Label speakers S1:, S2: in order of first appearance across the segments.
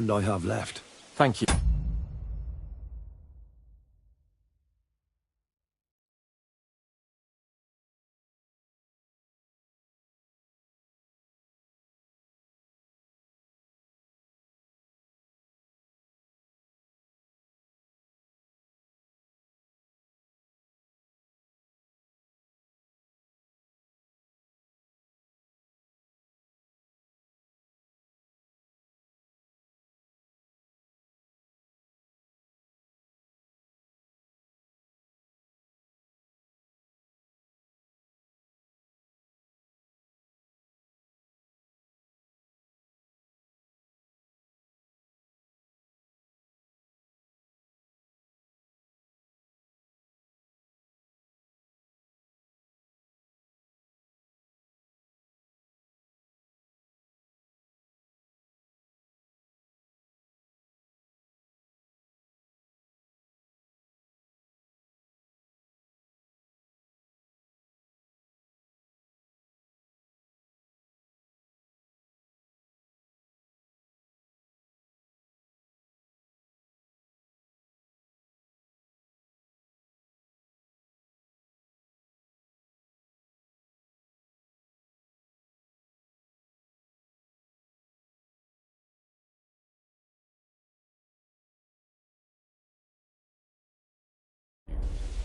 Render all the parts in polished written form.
S1: friend I have left.
S2: Thank you.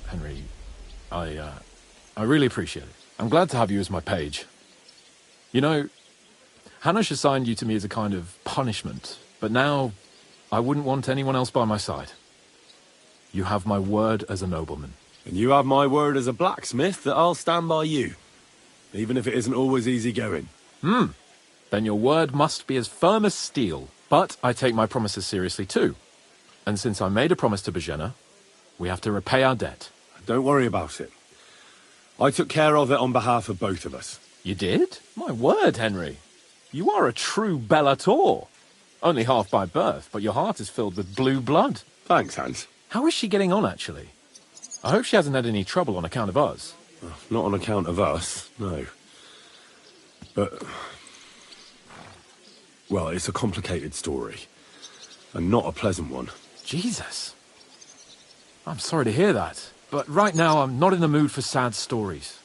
S2: Henry, I really appreciate it. I'm glad to have you as my page. You know, Hanish assigned you to me as a kind of punishment, but now I wouldn't want anyone else by my side. You have my word as a nobleman.
S1: And you have my word as a blacksmith that I'll stand by you, even if it isn't always easy going.
S2: Then your word must be as firm as steel. But I take my promises seriously too. And since I made a promise to Bajena, we have to repay our debt.
S1: Don't worry about it. I took care of it on behalf of both of us.
S2: You did? My word, Henry. You are a true Bellator. Only half by birth, but your heart is filled with blue blood.
S1: Thanks, Hans.
S2: How is she getting on, actually? I hope she hasn't had any trouble on account of us.
S1: Not on account of us, no. But... well, it's a complicated story. And not a pleasant one.
S2: Jesus. I'm sorry to hear that. But right now, I'm not in the mood for sad stories.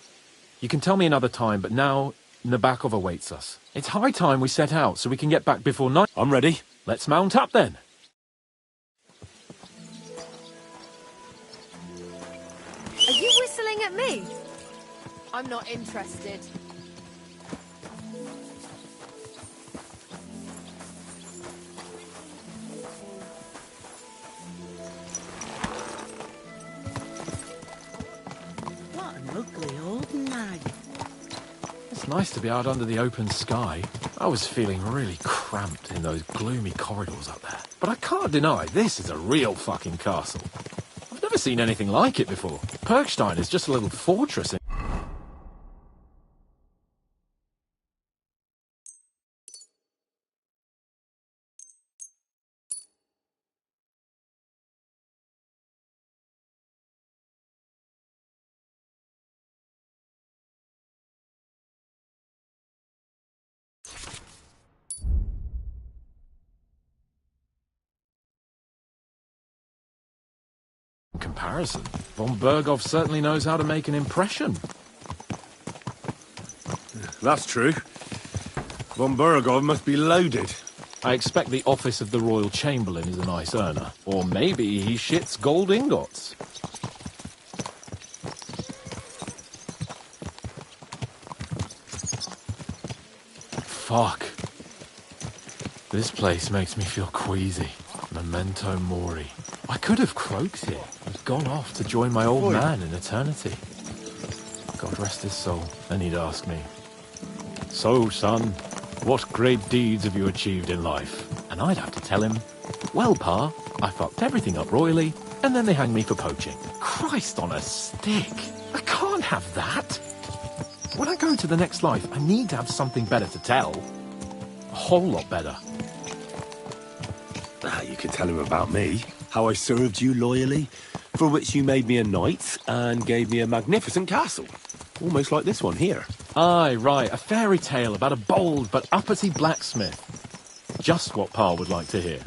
S2: You can tell me another time, but now Nabokov awaits us. It's high time we set out so we can get back before night.
S1: I'm ready.
S2: Let's mount up then.
S3: Are you whistling at me? I'm not interested.
S4: What an ugly old nag.
S2: It's nice to be out under the open sky. I was feeling really cramped in those gloomy corridors up there. But I can't deny this is a real fucking castle. I've never seen anything like it before. Perkstein is just a little fortress in comparison. Von Berghoff certainly knows how to make an impression.
S1: That's true. Von Berghoff must be loaded.
S2: I expect the office of the Royal Chamberlain is a nice earner. Or maybe he shits gold ingots. Fuck. This place makes me feel queasy. Memento mori. I could have croaked here and gone off to join my old man in eternity. God rest his soul. And he'd ask me, "So, son, what great deeds have you achieved in life?" And I'd have to tell him, "Well, Pa, I fucked everything up royally, and then they hanged me for poaching." Christ on a stick. I can't have that. When I go to the next life, I need to have something better to tell. A whole lot better.
S1: You could tell him about me. How I served you loyally, for which you made me a knight and gave me a magnificent castle. Almost like this one here.
S2: Aye, right, a fairy tale about a bold but uppity blacksmith. just what Pa would like to hear.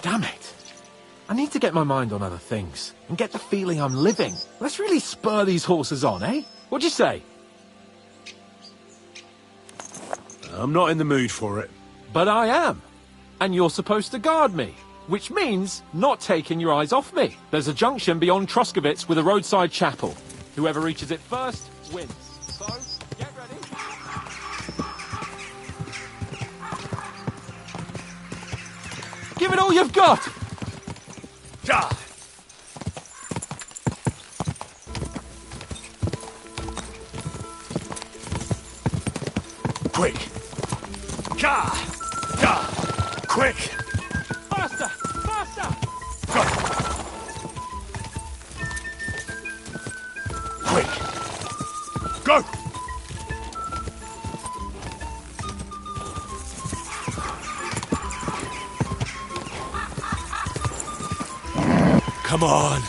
S2: Damn it. I need to get my mind on other things and get the feeling I'm living. Let's really spur these horses on, eh? What'd you say?
S1: I'm not in the mood for it.
S2: But I am. And you're supposed to guard me, which means not taking your eyes off me. There's a junction beyond Troskovitz with a roadside chapel. Whoever reaches it first wins. So, get ready. Give it all you've got!
S1: Ja! Quick! Ja! Ja! Quick!
S2: Faster! Faster!
S1: Go! Quick! Go! Come on!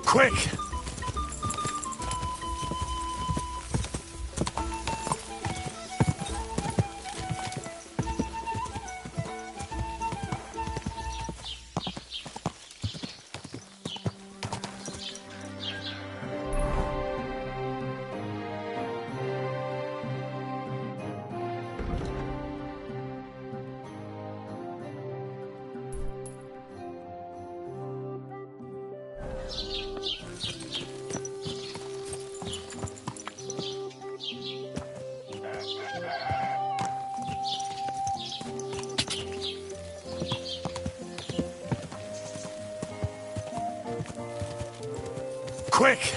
S1: Quick! Quick!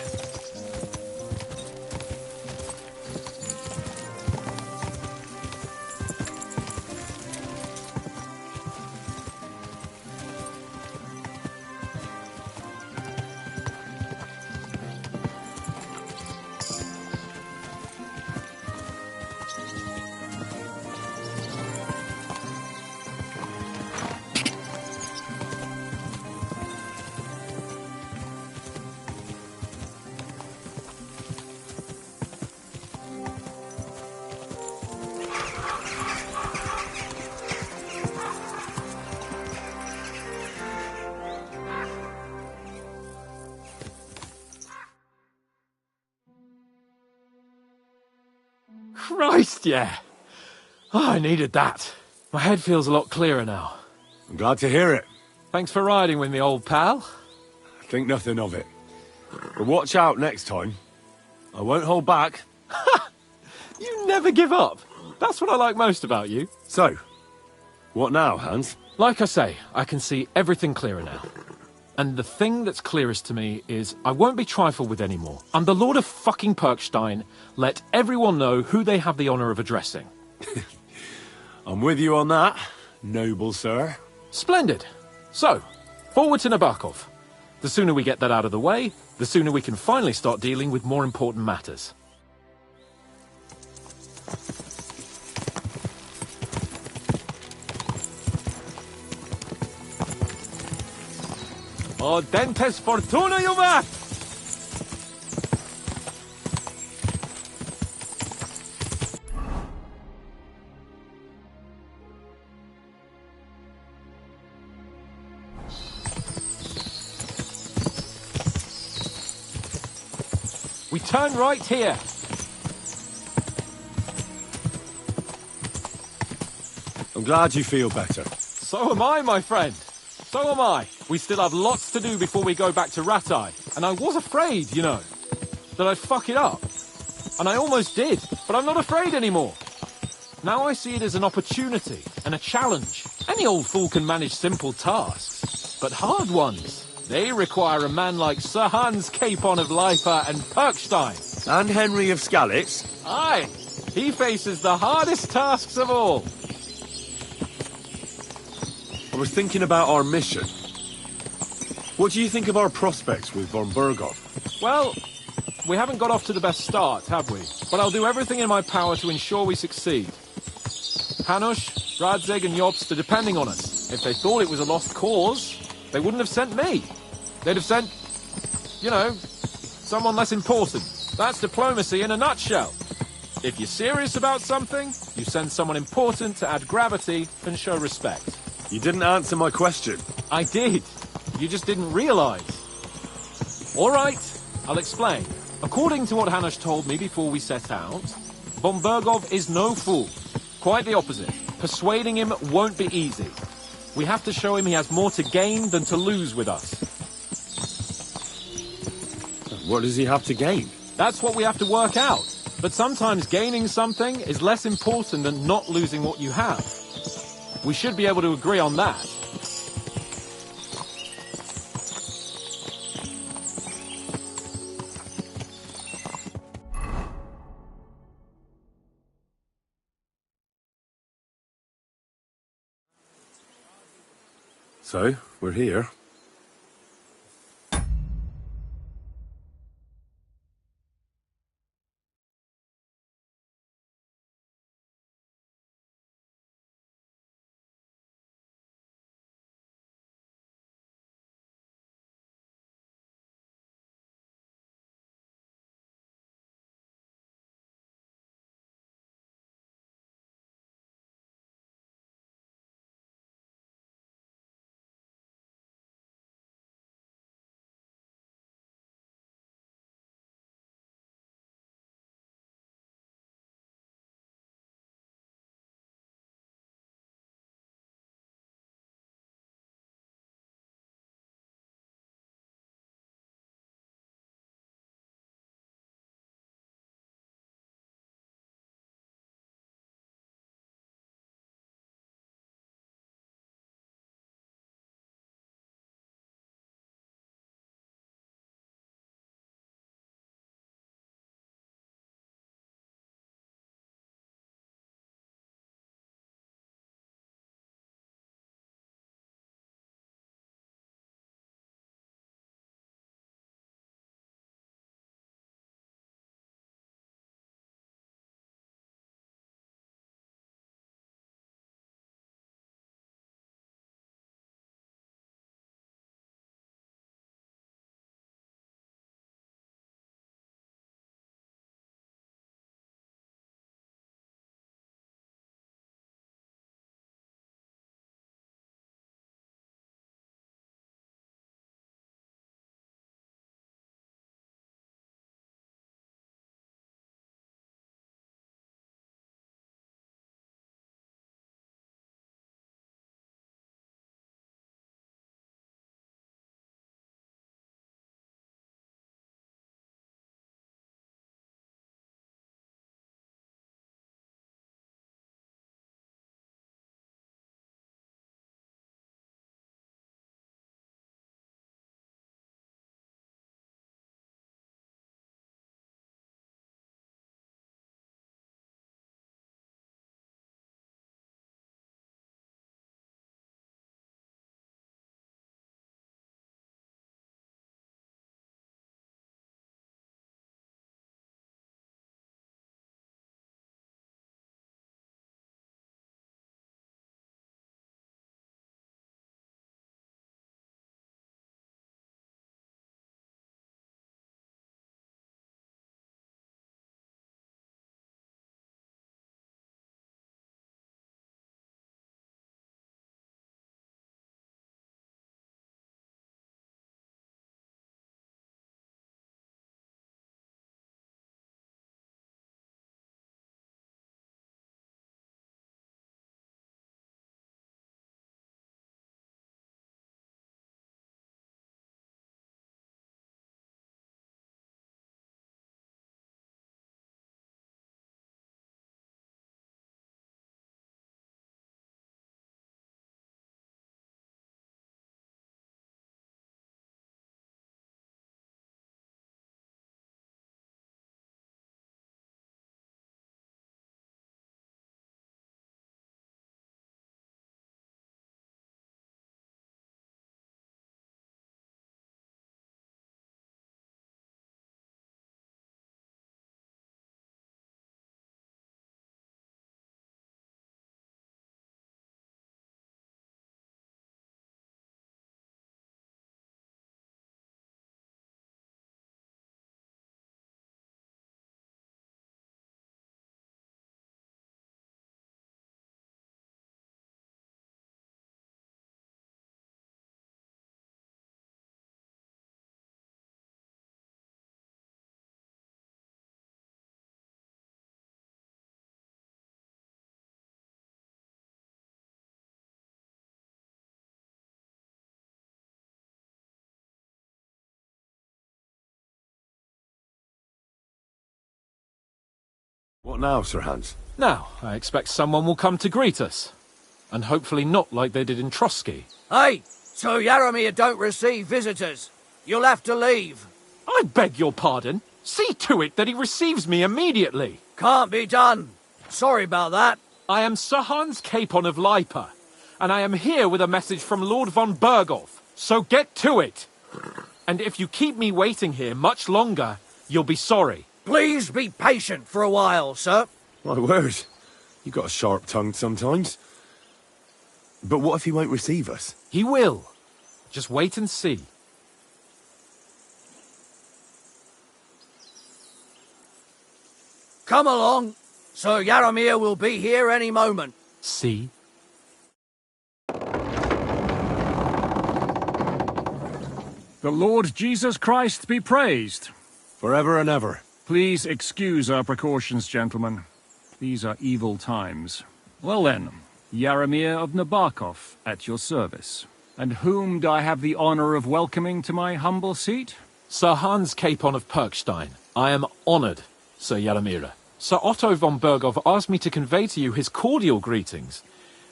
S2: Christ, yeah! Oh, I needed that. My head feels a lot clearer now.
S1: I'm glad to hear it.
S2: Thanks for riding with me, old pal.
S1: Think nothing of it. But watch out next time. I won't hold back.
S2: You never give up. That's what I like most about you.
S1: So, what now, Hans?
S2: Like I say, I can see everything clearer now. And the thing that's clearest to me is I won't be trifled with anymore. I'm the Lord of fucking Perkstein. Let everyone know who they have the honour of addressing.
S1: I'm with you on that, noble sir.
S2: Splendid. So, forward to Nabokov. The sooner we get that out of the way, the sooner we can finally start dealing with more important matters. O dentes fortuna, juvat! We turn right here.
S1: I'm glad you feel better.
S2: So am I, my friend. So am I. We still have lots to do before we go back to Ratai. And I was afraid, you know, that I'd fuck it up. And I almost did, but I'm not afraid anymore. Now I see it as an opportunity and a challenge. Any old fool can manage simple tasks, but hard ones, they require a man like Sir Hans Capon of Leipa and Perkstein.
S1: And Henry of Skalitz.
S2: Aye, he faces the hardest tasks of all.
S1: I was thinking about our mission. What do you think of our prospects with von Burgov?
S2: Well, we haven't got off to the best start, have we? But I'll do everything in my power to ensure we succeed. Hanush, Radzig and Jobst are depending on us. If they thought it was a lost cause, they wouldn't have sent me. They'd have sent, you know, someone less important. That's diplomacy in a nutshell. If you're serious about something, you send someone important to add gravity and show respect.
S1: You didn't answer my question.
S2: I did. You just didn't realise. All right, I'll explain. According to what Hanush told me before we set out, von Burgov is no fool. Quite the opposite. Persuading him won't be easy. We have to show him he has more to gain than to lose with us.
S1: What does he have to gain?
S2: That's what we have to work out. But sometimes gaining something is less important than not losing what you have. We should be able to agree on that.
S1: So, we're here. What now, Sir Hans?
S2: Now, I expect someone will come to greet us. And hopefully not like they did in Trotsky.
S5: Hey, Sir Yaramir don't receive visitors. You'll have to leave.
S2: I beg your pardon. See to it that he receives me immediately.
S5: Can't be done. Sorry about that.
S2: I am Sir Hans Capon of Lipa, and I am here with a message from Lord von Berghoff. So get to it. And if you keep me waiting here much longer, you'll be sorry.
S5: Please be patient for a while, sir.
S1: My word. You got a sharp tongue sometimes. But what if he won't receive us?
S2: He will. Just wait and see.
S5: Come along. Sir Yaramir will be here any moment.
S2: See?
S6: The Lord Jesus Christ be praised.
S1: Forever and ever.
S6: Please excuse our precautions, gentlemen. These are evil times. Well then, Yaramir of Nabokov, at your service. And whom do I have the honor of welcoming to my humble seat?
S2: Sir Hans Capon of Perkstein. I am honoured, Sir Yaramira. Sir Otto von Berghoff asked me to convey to you his cordial greetings,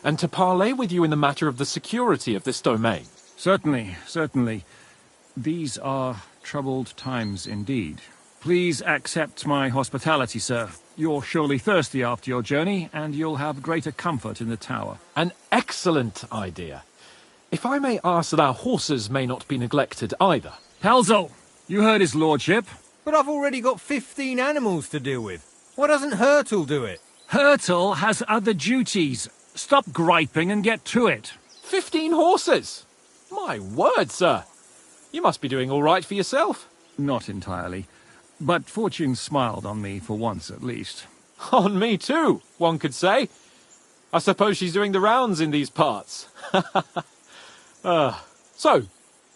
S2: and to parley with you in the matter of the security of this domain.
S6: Certainly, certainly. These are troubled times indeed. Please accept my hospitality, sir. You're surely thirsty after your journey, and you'll have greater comfort in the tower.
S2: An excellent idea. If I may ask that our horses may not be neglected either.
S6: Pelzel, you heard his lordship.
S7: But I've already got 15 animals to deal with. Why doesn't Hurtle do it?
S6: Hurtle has other duties. Stop griping and get to it.
S2: 15 horses! My word, sir. You must be doing all right for yourself.
S6: Not entirely. But fortune smiled on me for once at least.
S2: On me too, one could say. I suppose she's doing the rounds in these parts. So,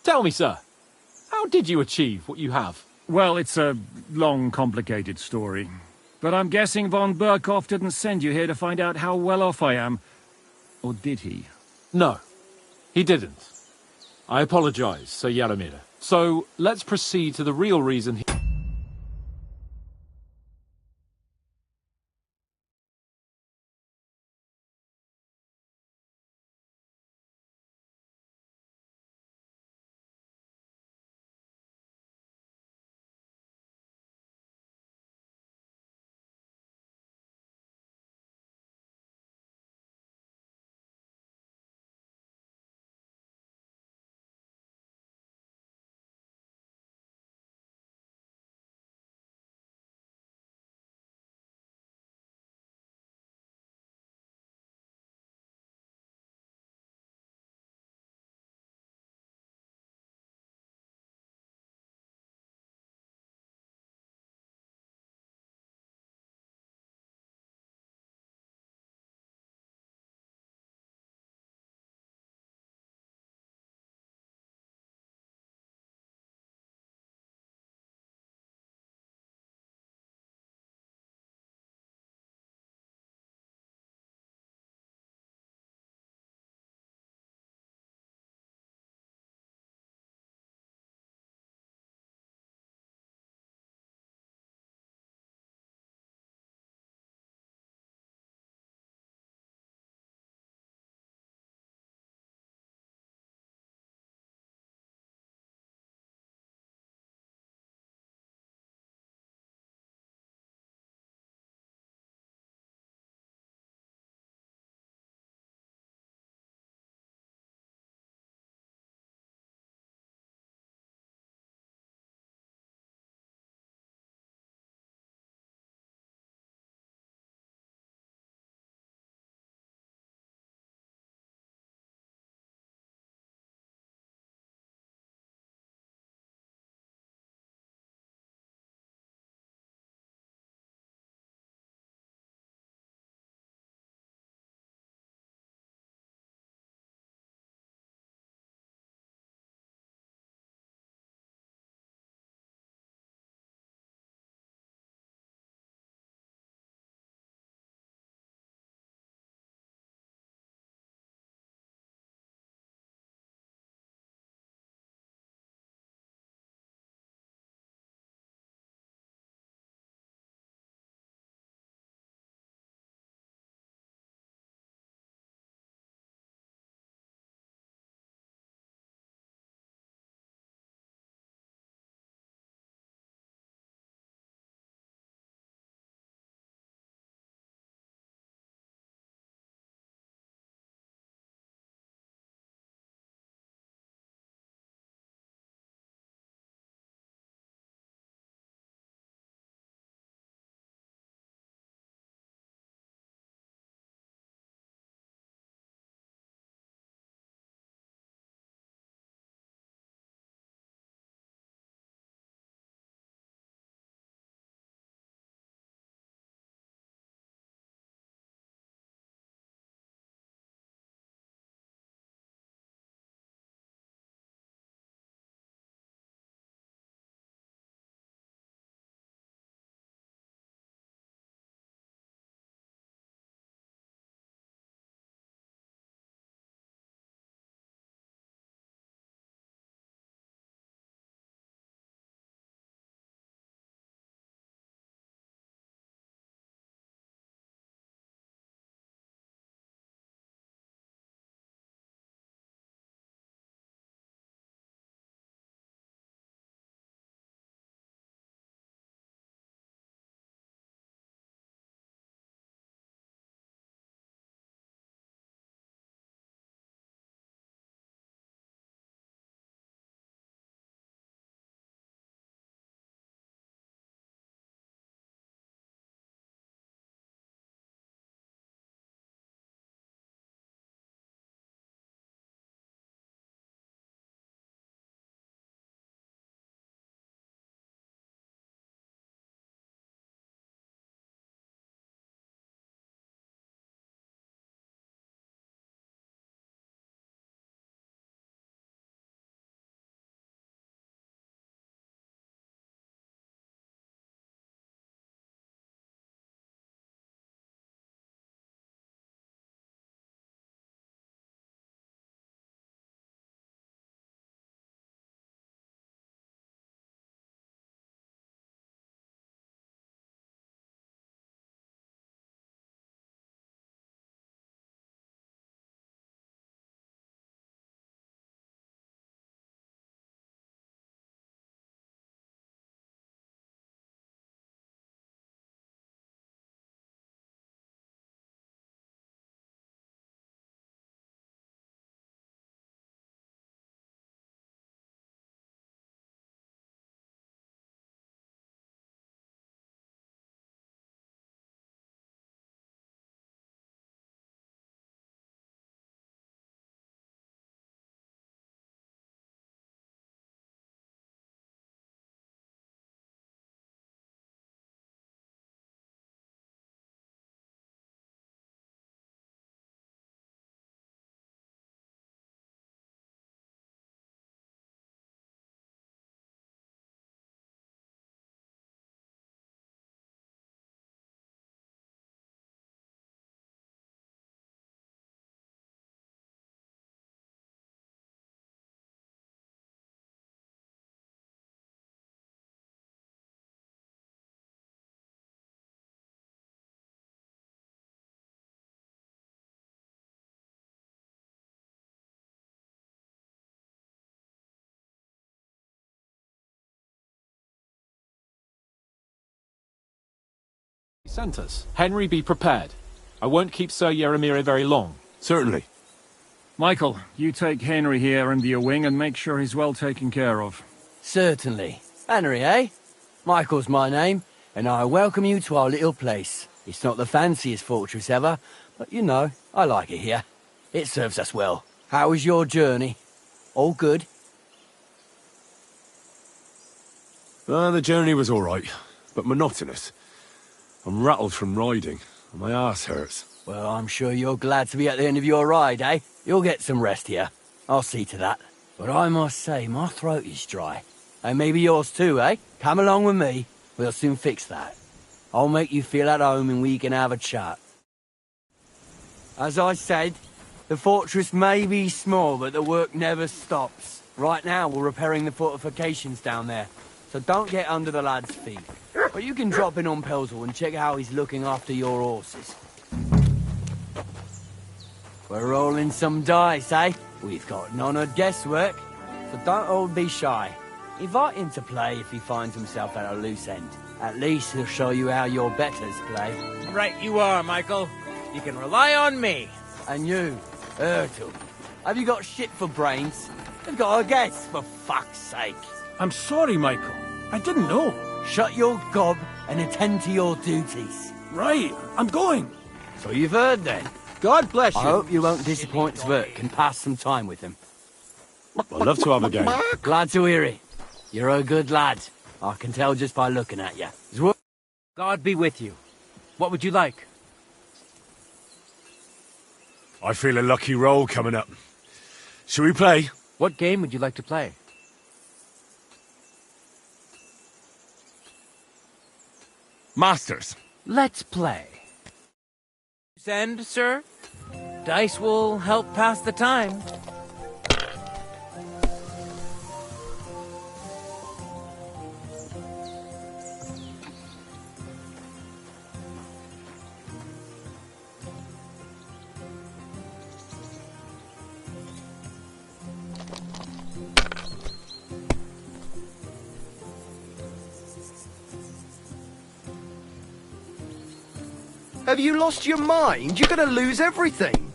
S2: tell me, sir, how did you achieve what you have?
S6: Well, it's a long, complicated story. But I'm guessing von Berghoff didn't send you here to find out how well off I am. Or did he?
S2: No, he didn't. I apologize, Sir Yaramir. So, let's proceed to the real reason he... sent us. Henry, be prepared. I won't keep Sir Yeremir very long.
S1: Certainly.
S6: Michael, you take Henry here under your wing and make sure he's well taken care of.
S5: Certainly. Henry, eh? Michael's my name, and I welcome you to our little place. It's not the fanciest fortress ever, but you know, I like it here. It serves us well. How was your journey? All good?
S1: The journey was all right, but monotonous. I'm rattled from riding, and my ass hurts.
S5: Well, I'm sure you're glad to be at the end of your ride, eh? You'll get some rest here. I'll see to that. But I must say, my throat is dry. And maybe yours too, eh? Come along with me. We'll soon fix that. I'll make you feel at home and we can have a chat. As I said, the fortress may be small, but the work never stops. Right now, we're repairing the fortifications down there, so don't get under the lad's feet. But you can drop in on Pelzel and check how he's looking after your horses. We're rolling some dice, eh? We've got none of guesswork, so don't all be shy. Invite him to play if he finds himself at a loose end. At least he'll show you how your betters play.
S7: Right you are, Michael. You can rely on me.
S5: And you, Ertul, have you got shit for brains? You've got a guess, for fuck's sake.
S8: I'm sorry, Michael. I didn't know.
S5: Shut your gob and attend to your duties.
S8: Right, I'm going.
S5: So you've heard then.
S7: God bless you.
S5: I hope you won't disappoint Svert and pass some time with him.
S1: I'd love to have a game.
S5: Glad to hear it. You're a good lad. I can tell just by looking at you.
S7: God be with you. What would you like?
S1: I feel a lucky roll coming up. Shall we play?
S7: What game would you like to play?
S1: Masters.
S7: Let's play. Send, sir? Dice will help pass the time.
S9: Have you lost your mind? You're gonna lose everything.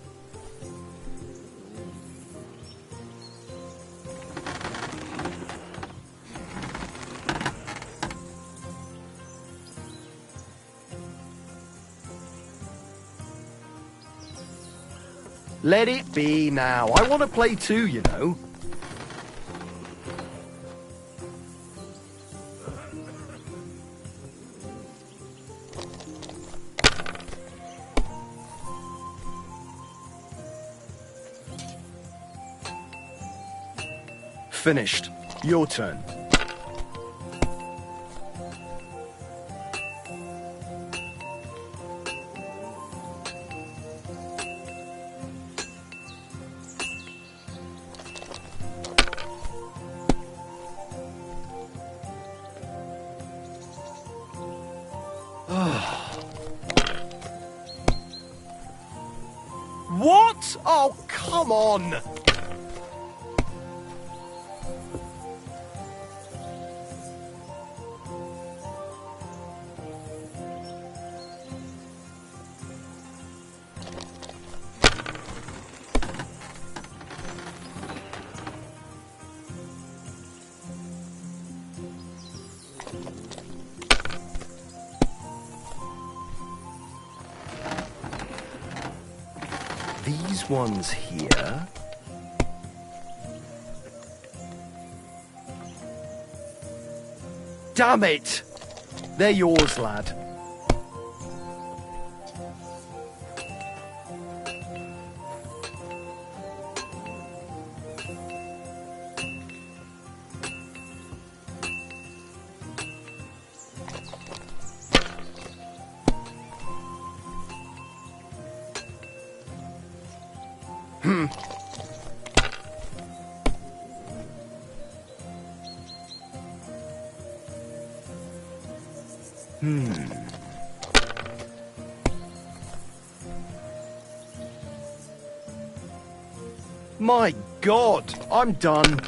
S9: Let it be now. I want to play too, you know. Finished. Your turn. What? Oh, come on! These ones here. Damn it! They're yours, lad. My God, I'm done.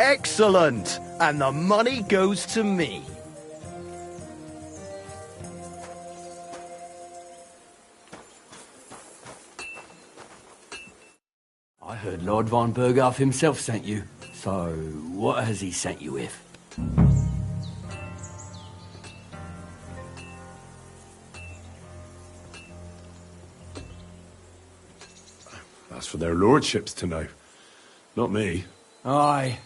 S9: Excellent! And the money goes to me.
S5: I heard Lord von Berghoff himself sent you. So, what has he sent you with?
S1: That's for their lordships to know. Not me.
S5: Aye.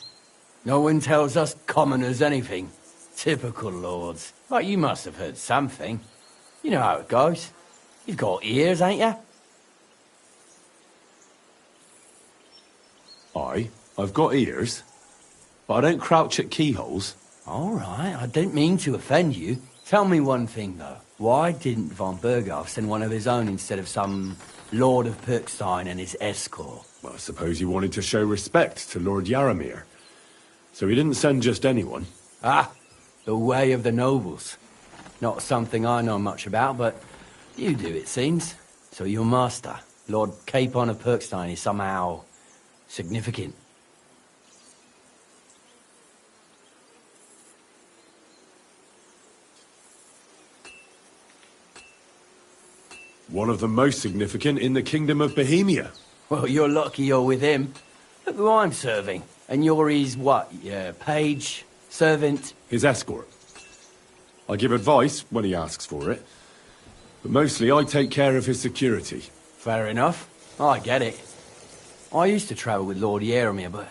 S5: No one tells us commoners anything. Typical lords. But you must have heard something. You know how it goes. You've got ears, ain't you?
S1: Aye, I've got ears. But I don't crouch at keyholes.
S5: All right, I didn't mean to offend you. Tell me one thing, though. Why didn't von Berghoff send one of his own instead of some Lord of Ps5 and his escort?
S1: Well, I suppose he wanted to show respect to Lord Yaramir. So he didn't send just anyone.
S5: Ah, the way of the nobles. Not something I know much about, but you do, it seems. So your master, Lord Capon of Ps5, is somehow significant.
S1: One of the most significant in the Kingdom of Bohemia.
S5: Well, you're lucky you're with him. Look who I'm serving. And you're his, what, page, servant?
S1: His escort. I give advice when he asks for it. But mostly I take care of his security.
S5: Fair enough. I get it. I used to travel with Lord Yaramir, but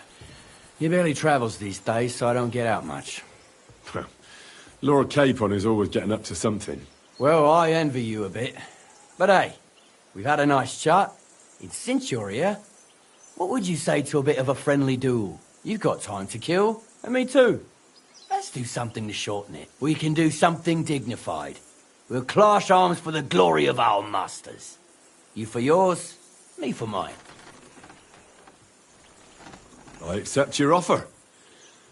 S5: he barely travels these days, so I don't get out much.
S1: Lord Capon is always getting up to something.
S5: Well, I envy you a bit. But hey, we've had a nice chat. And since you're here, what would you say to a bit of a friendly duel? You've got time to kill, and me too. Let's do something to shorten it. We can do something dignified. We'll clash arms for the glory of our masters. You for yours, me for mine.
S1: I accept your offer.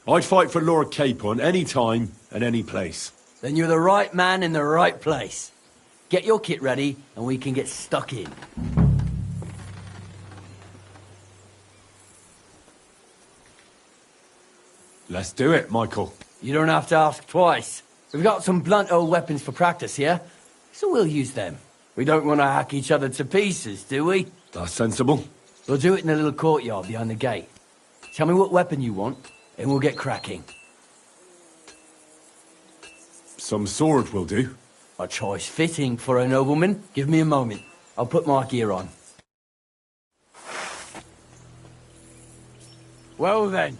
S1: I'd fight for Lord Capon any time and any place.
S5: Then you're the right man in the right place. Get your kit ready, and we can get stuck in.
S1: Let's do it, Michael.
S5: You don't have to ask twice. We've got some blunt old weapons for practice here, so we'll use them. We don't want to hack each other to pieces, do we?
S1: That's sensible.
S5: We'll do it in a little courtyard behind the gate. Tell me what weapon you want, and we'll get cracking.
S1: Some sword will do.
S5: A choice fitting for a nobleman. Give me a moment. I'll put my gear on. Well then.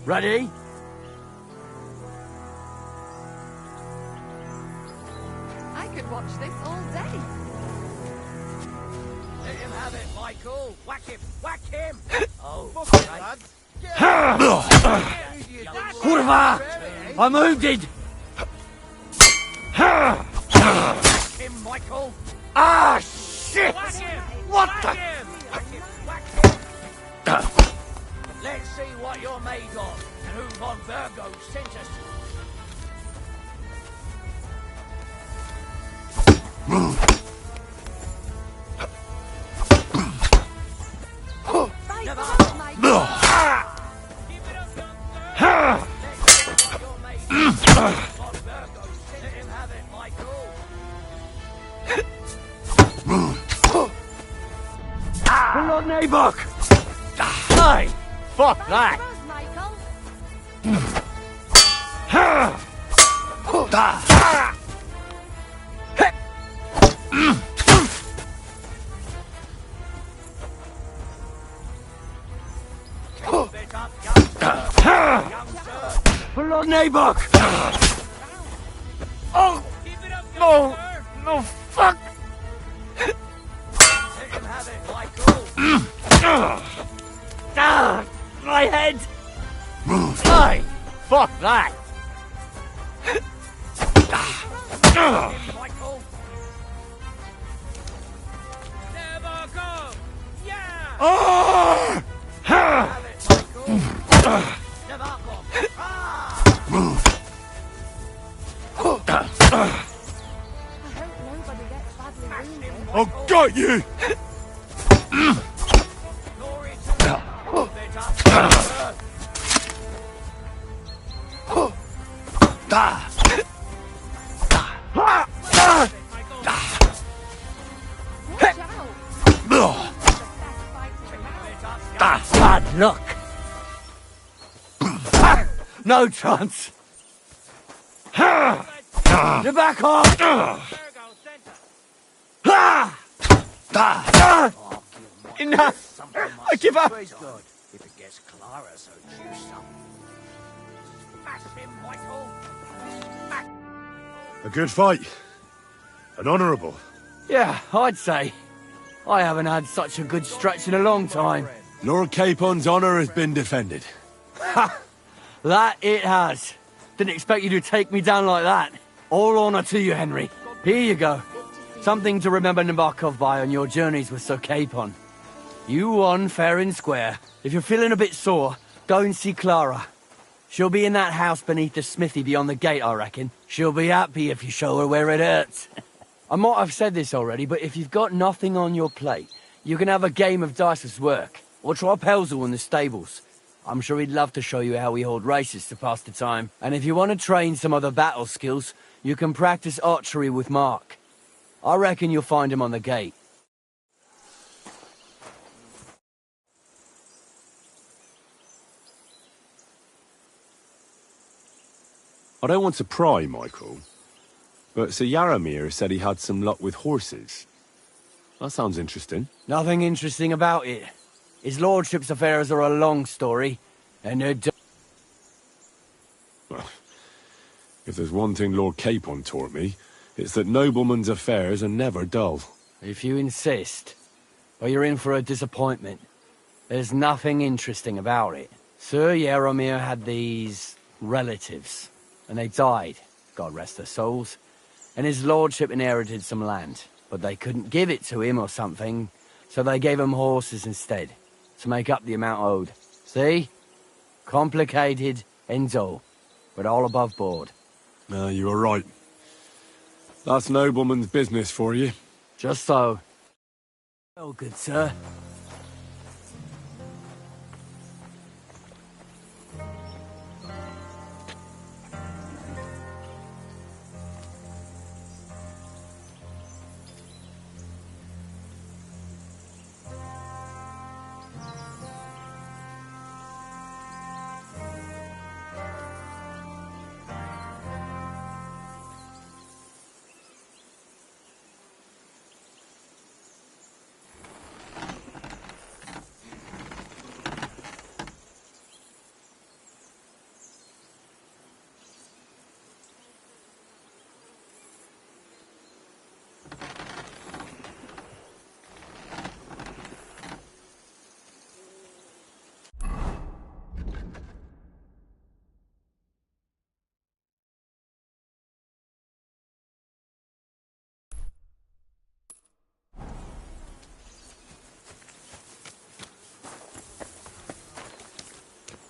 S5: Ready?
S3: I could watch this all day.
S7: Let him have it, Michael. Whack him! Whack him! Oh,
S5: Kurwa! I'm wounded!
S7: whack him, Michael!
S5: Ah, shit!
S7: Whack him!
S5: What
S7: Whack
S5: the?
S7: him! Whack him! Whack him! Let's see what you're made of, and who von Virgo sent us.
S3: Fight back, Michael.
S7: Keep it up, youngster! Let's see what you're made of, von Virgo sent us. Let him have it, Michael!
S5: Lord Nabok! Hey! Fuck
S3: Fight
S5: that!
S3: for us, Michael.
S7: Bit up, youngster! Youngster!
S5: For Lord Nabok! Oh!
S7: Keep it up,
S5: No!
S7: youngster!
S5: No, fuck!
S7: Let him have it, Michael!
S5: Ah! My head! Hey! Fuck that!
S7: Michael! Never go! Yeah!
S5: Oh!
S7: Have it, Michael! Never go! Ah!
S3: I hope nobody gets badly wounded.
S1: I've got you!
S7: Glory to God! Bit up, youngster!
S5: Bad luck. No chance. You're back off. Enough. I give up.
S7: Praise God. If it gets Clara, so choose some. Smash him, Michael.
S1: A good fight. An honourable.
S5: Yeah, I'd say. I haven't had such a good stretch in a long time.
S1: Lord Capon's honour has been defended.
S5: Ha! That it has. Didn't expect you to take me down like that. All honour to you, Henry. Here you go. Something to remember Nabokov by on your journeys with Sir Capon. You won fair and square. If you're feeling a bit sore, go and see Clara. She'll be in that house beneath the smithy beyond the gate, I reckon. She'll be happy if you show her where it hurts. I might have said this already, but if you've got nothing on your plate, you can have a game of dice's work. Or try Pelzel in the stables. I'm sure he'd love to show you how we hold races to pass the time. And if you want to train some other battle skills, you can practice archery with Mark. I reckon you'll find him on the gate.
S1: I don't want to pry, Michael, but Sir Yaramir said he had some luck with horses. That sounds interesting.
S5: Nothing interesting about it. His lordship's affairs are a long story, and they're
S1: Well, if there's one thing Lord Capon taught me, it's that noblemen's affairs are never dull.
S5: If you insist, well, you're in for a disappointment. There's nothing interesting about it. Sir Yaramir had these relatives, and they died, God rest their souls, and his lordship inherited some land, but they couldn't give it to him or something, so they gave him horses instead, to make up the amount owed. See? Complicated and dull, but all above board.
S1: You were right. That's nobleman's business for you.
S5: Just so. Oh, good sir.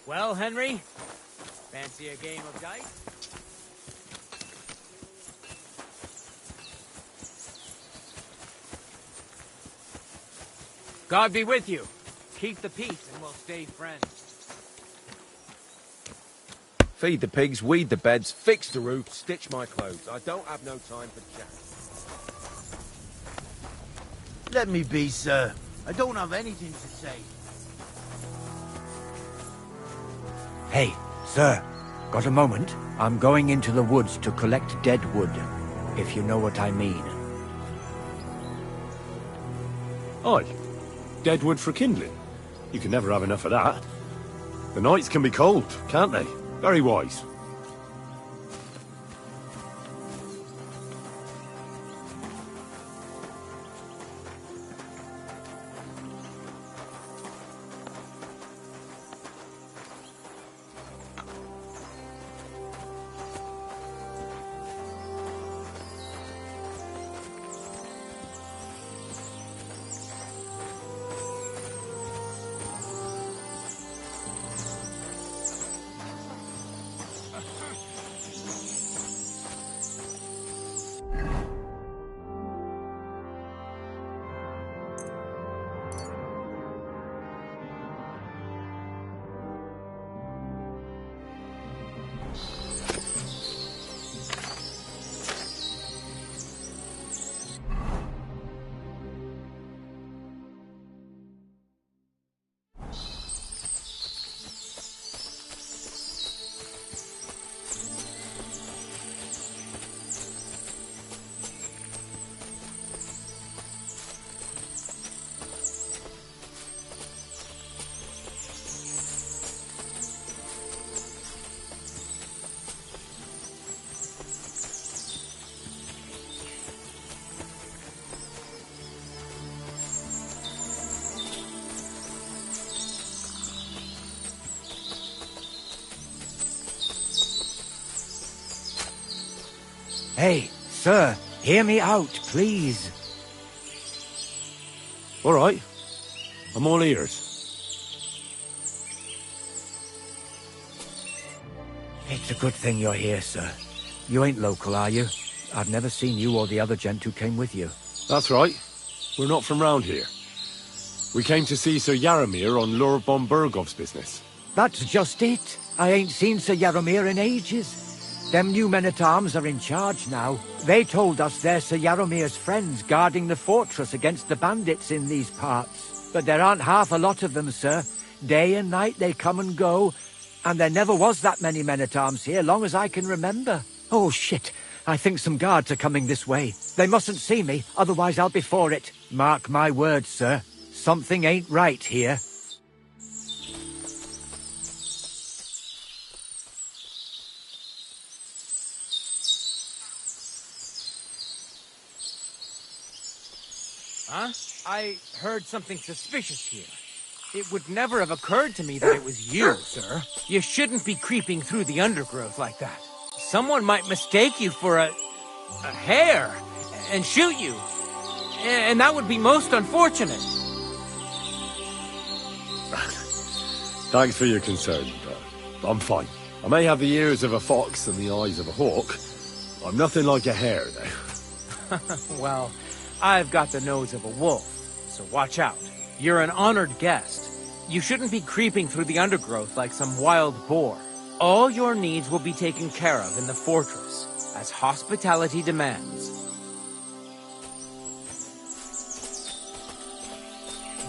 S7: Well, Henry, fancy a game of dice? God be with you. Keep the peace and we'll stay friends.
S10: Feed the pigs, weed the beds, fix the roof, stitch my clothes. I don't have no time for chat.
S11: Let me be, sir. I don't have anything to say. Hey, sir. Got a moment? I'm going into the woods to collect dead wood, if you know what I mean.
S1: Aye. Dead wood for kindling. You can never have enough of that. The nights can be cold, can't they? Very wise.
S11: Hey, sir, hear me out, please.
S1: All right. I'm all ears.
S11: It's a good thing you're here, sir. You ain't local, are you? I've never seen you or the other gent who came with you.
S1: That's right. We're not from round here. We came to see Sir Yaramir on Lord von Bergov's business.
S11: That's just it. I ain't seen Sir Yaramir in ages. Them new men-at-arms are in charge now. They told us they're Sir Yaramir's friends guarding the fortress against the bandits in these parts. But there aren't half a lot of them, sir. Day and night they come and go, and there never was that many men-at-arms here, long as I can remember. Oh, shit. I think some guards are coming this way. They mustn't see me, otherwise I'll be for it. Mark my words, sir. Something ain't right here.
S12: Huh? I heard something suspicious here. It would never have occurred to me that it was you, sir. You shouldn't be creeping through the undergrowth like that. Someone might mistake you for a hare and shoot you. And that would be most unfortunate.
S1: Thanks for your concern, but I'm fine. I may have the ears of a fox and the eyes of a hawk. I'm nothing like a hare, though.
S12: Well, I've got the nose of a wolf, so watch out. You're an honored guest. You shouldn't be creeping through the undergrowth like some wild boar. All your needs will be taken care of in the fortress, as hospitality demands.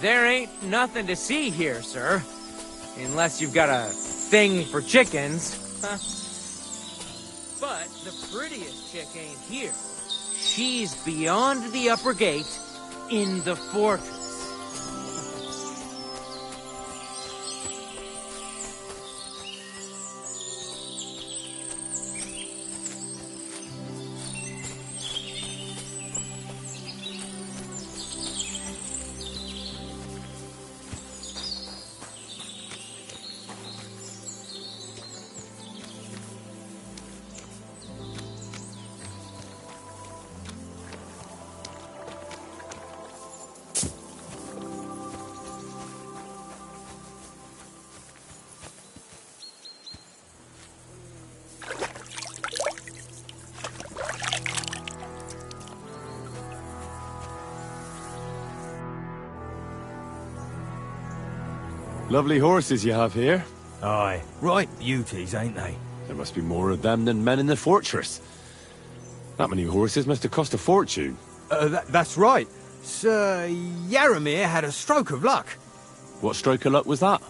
S12: There ain't nothing to see here, sir. Unless you've got a thing for chickens. But the prettiest chick ain't here. She's beyond the upper gate in the fortress.
S1: Lovely horses you have here.
S8: Aye, right beauties, ain't they?
S1: There must be more of them than men in the fortress. That many horses must have cost a fortune.
S8: That's right. Sir Yaramir had a stroke of luck.
S1: What stroke of luck was that?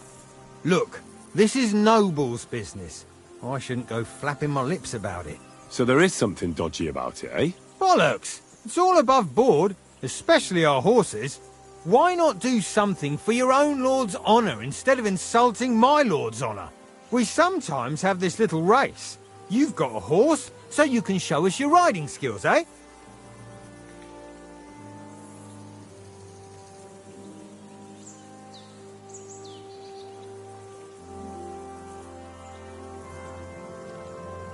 S8: Look, this is Noble's business. I shouldn't go flapping my lips about it.
S1: So there is something dodgy about it, eh?
S8: Bollocks! It's all above board, especially our horses. Why not do something for your own lord's honour instead of insulting my lord's honour? We sometimes have this little race. You've got a horse, so you can show us your riding skills, eh?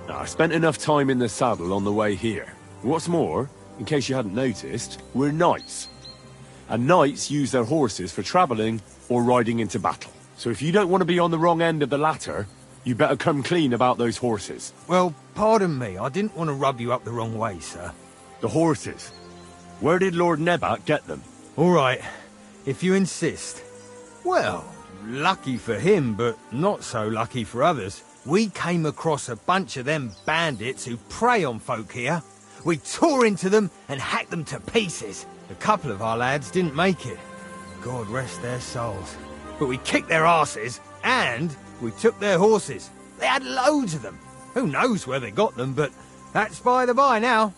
S1: I spent enough time in the saddle on the way here. What's more, in case you hadn't noticed, we're knights. And knights use their horses for travelling or riding into battle. So if you don't want to be on the wrong end of the latter, you better come clean about those horses.
S8: Well, pardon me, I didn't want to rub you up the wrong way, sir.
S1: The horses. Where did Lord Nebat get them?
S8: All right, if you insist. Well, lucky for him, but not so lucky for others. We came across a bunch of them bandits who prey on folk here. We tore into them and hacked them to pieces. A couple of our lads didn't make it. God rest their souls. But we kicked their asses, and we took their horses. They had loads of them. Who knows where they got them, but that's by the by now.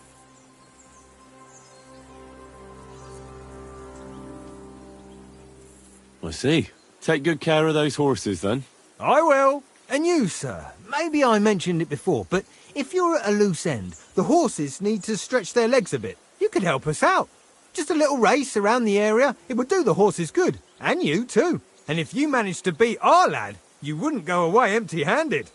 S1: I see. Take good care of those horses, then.
S8: I will. And you, sir. Maybe I mentioned it before, but if you're at a loose end, the horses need to stretch their legs a bit. You could help us out. Just a little race around the area, it would do the horses good. And you, too. And if you managed to beat our lad, you wouldn't go away empty-handed.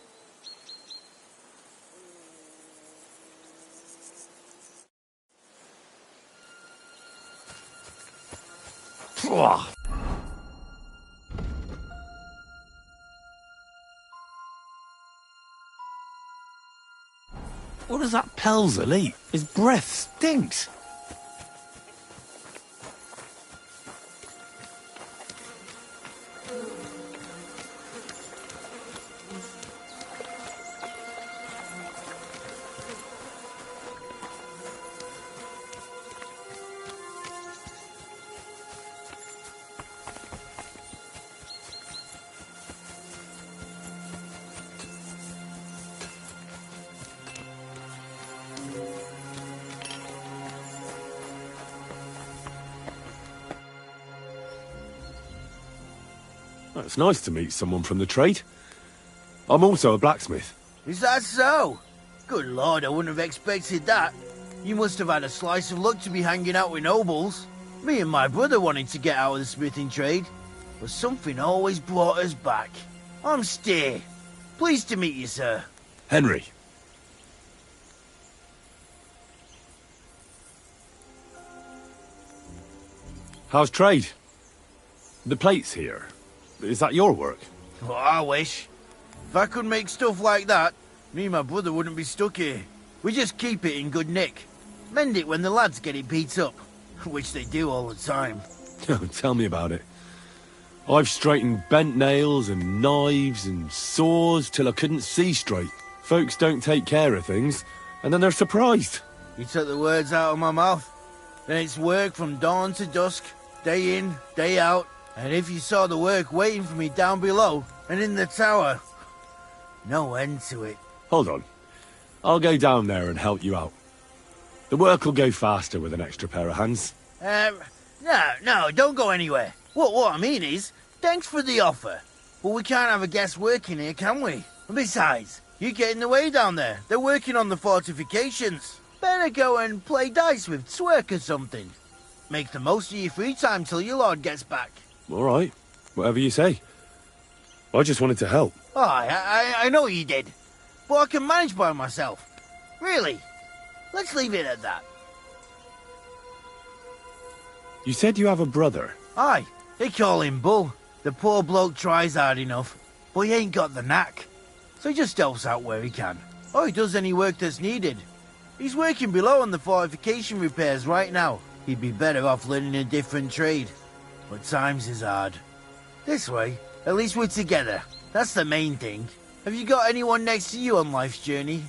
S1: Ugh. What does that Pelzel eat? His breath stinks. It's nice to meet someone from the trade. I'm also a blacksmith.
S13: Is that so? Good lord, I wouldn't have expected that. You must have had a slice of luck to be hanging out with nobles. Me and my brother wanted to get out of the smithing trade, but something always brought us back. I'm Steer. Pleased to meet you, sir.
S1: Henry. How's trade? The plates here. Is that your work?
S13: Oh, I wish. If I could make stuff like that, me and my brother wouldn't be stuck here. We just keep it in good nick. Mend it when the lads get it beat up, which they do all the time.
S1: Tell me about it. I've straightened bent nails and knives and saws till I couldn't see straight. Folks don't take care of things, and then they're surprised.
S13: You took the words out of my mouth. Then it's work from dawn to dusk, day in, day out. And if you saw the work waiting for me down below and in the tower, no end to it.
S1: Hold on. I'll go down there and help you out. The work will go faster with an extra pair of hands.
S13: No, don't go anywhere. What I mean is, thanks for the offer. But we can't have a guest working here, can we? And besides, you get in the way down there. They're working on the fortifications. Better go and play dice with Twerk or something. Make the most of your free time till your lord gets back.
S1: All right. Whatever you say. I just wanted to help.
S13: Oh, I know you did. But I can manage by myself. Really. Let's leave it at that.
S1: You said you have a brother.
S13: Aye. They call him Bull. The poor bloke tries hard enough, but he ain't got the knack. So he just helps out where he can. Or he does any work that's needed. He's working below on the fortification repairs right now. He'd be better off learning a different trade. But times is hard. This way, at least we're together. That's the main thing. Have you got anyone next to you on life's journey?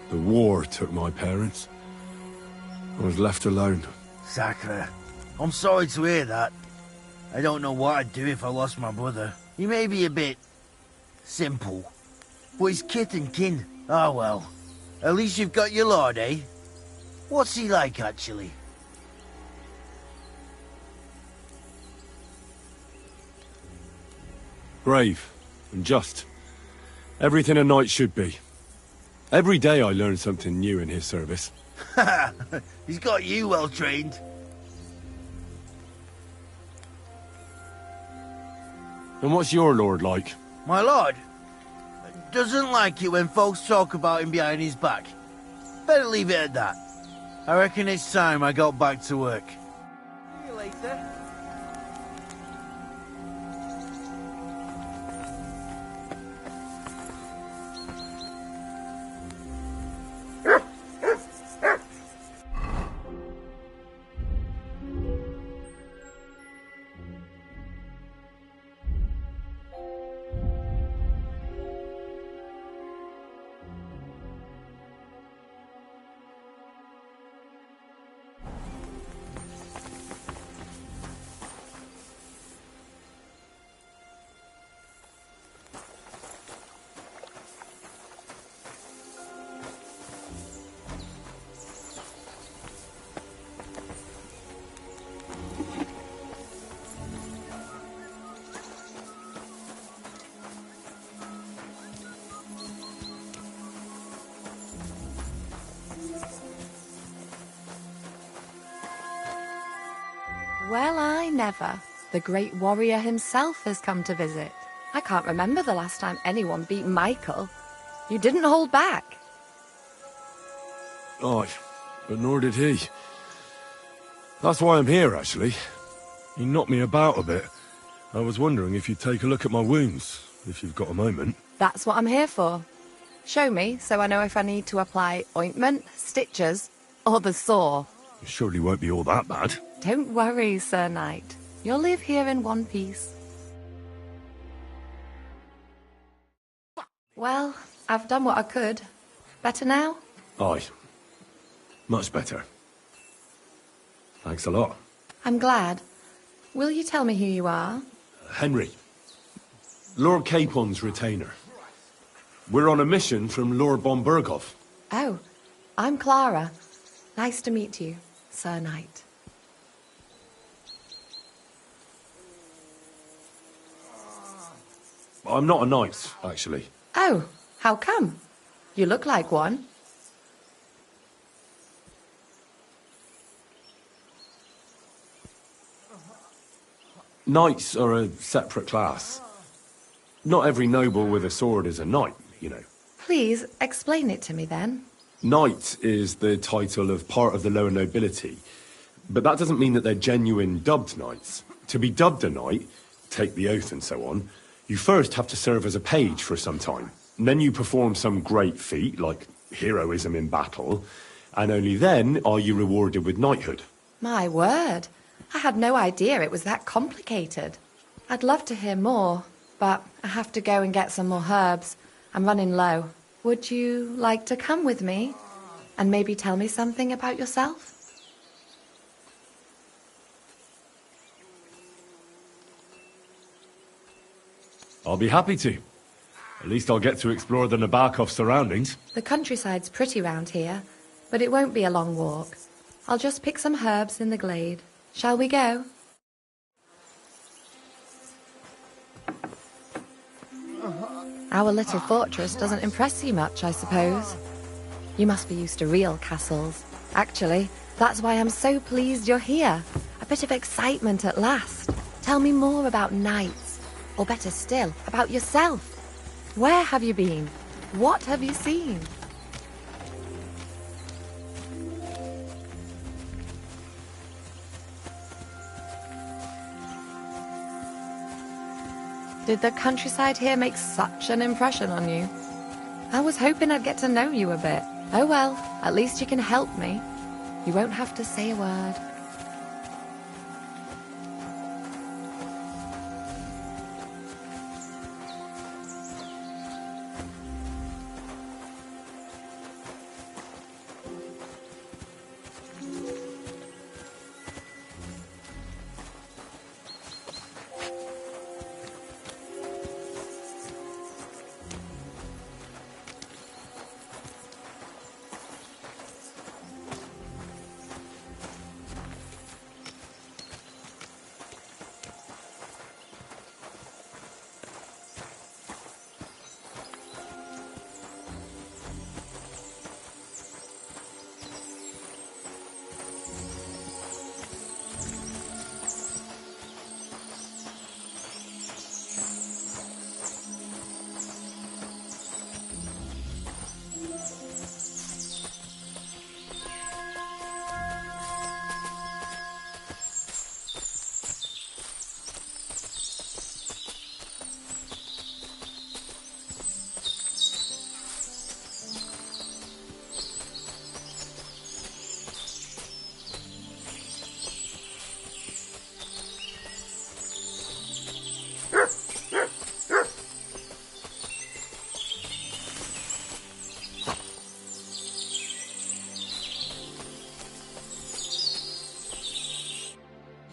S1: The war took my parents. I was left alone.
S13: Sacre. I'm sorry to hear that. I don't know what I'd do if I lost my brother. He may be a bit simple, but he's kith and kin. Ah well. At least you've got your lord, eh? What's he like, actually?
S1: Brave and just. Everything a knight should be. Every day I learn something new in his service.
S13: He's got you well trained.
S1: And what's your lord like?
S13: My lord doesn't like it when folks talk about him behind his back. Better leave it at that. I reckon it's time I got back to work. See you later.
S3: Well, I never. The great warrior himself has come to visit. I can't remember the last time anyone beat Michael. You didn't hold back.
S1: Aye, but nor did he. That's why I'm here, actually. He knocked me about a bit. I was wondering if you'd take a look at my wounds, if you've got a moment.
S3: That's what I'm here for. Show me, so I know if I need to apply ointment, stitches, or the saw.
S1: It surely won't be all that bad.
S3: Don't worry, Sir Knight. You'll live here in one piece. Well, I've done what I could. Better now?
S1: Aye. Much better. Thanks a lot.
S3: I'm glad. Will you tell me who you are?
S1: Henry. Lord Capon's retainer. We're on a mission from Lord Bombergov.
S3: Oh, I'm Clara. Nice to meet you, Sir Knight.
S1: I'm not a knight, actually.
S3: Oh, how come? You look like one.
S1: Knights are a separate class. Not every noble with a sword is a knight, you know.
S3: Please, explain it to me then.
S1: Knight is the title of part of the lower nobility, but that doesn't mean that they're genuine dubbed knights. To be dubbed a knight, take the oath and so on, you first have to serve as a page for some time. And then you perform some great feat, like heroism in battle, and only then are you rewarded with knighthood.
S3: My word. I had no idea it was that complicated. I'd love to hear more, but I have to go and get some more herbs. I'm running low. Would you like to come with me? And maybe tell me something about yourself?
S1: I'll be happy to. At least I'll get to explore the Nabokov surroundings.
S3: The countryside's pretty round here, but it won't be a long walk. I'll just pick some herbs in the glade. Shall we go? Our little fortress doesn't impress you much, I suppose. You must be used to real castles. Actually, that's why I'm so pleased you're here. A bit of excitement at last. Tell me more about knights. Or better still, about yourself. Where have you been? What have you seen? Did the countryside here make such an impression on you? I was hoping I'd get to know you a bit. Oh well, at least you can help me. You won't have to say a word.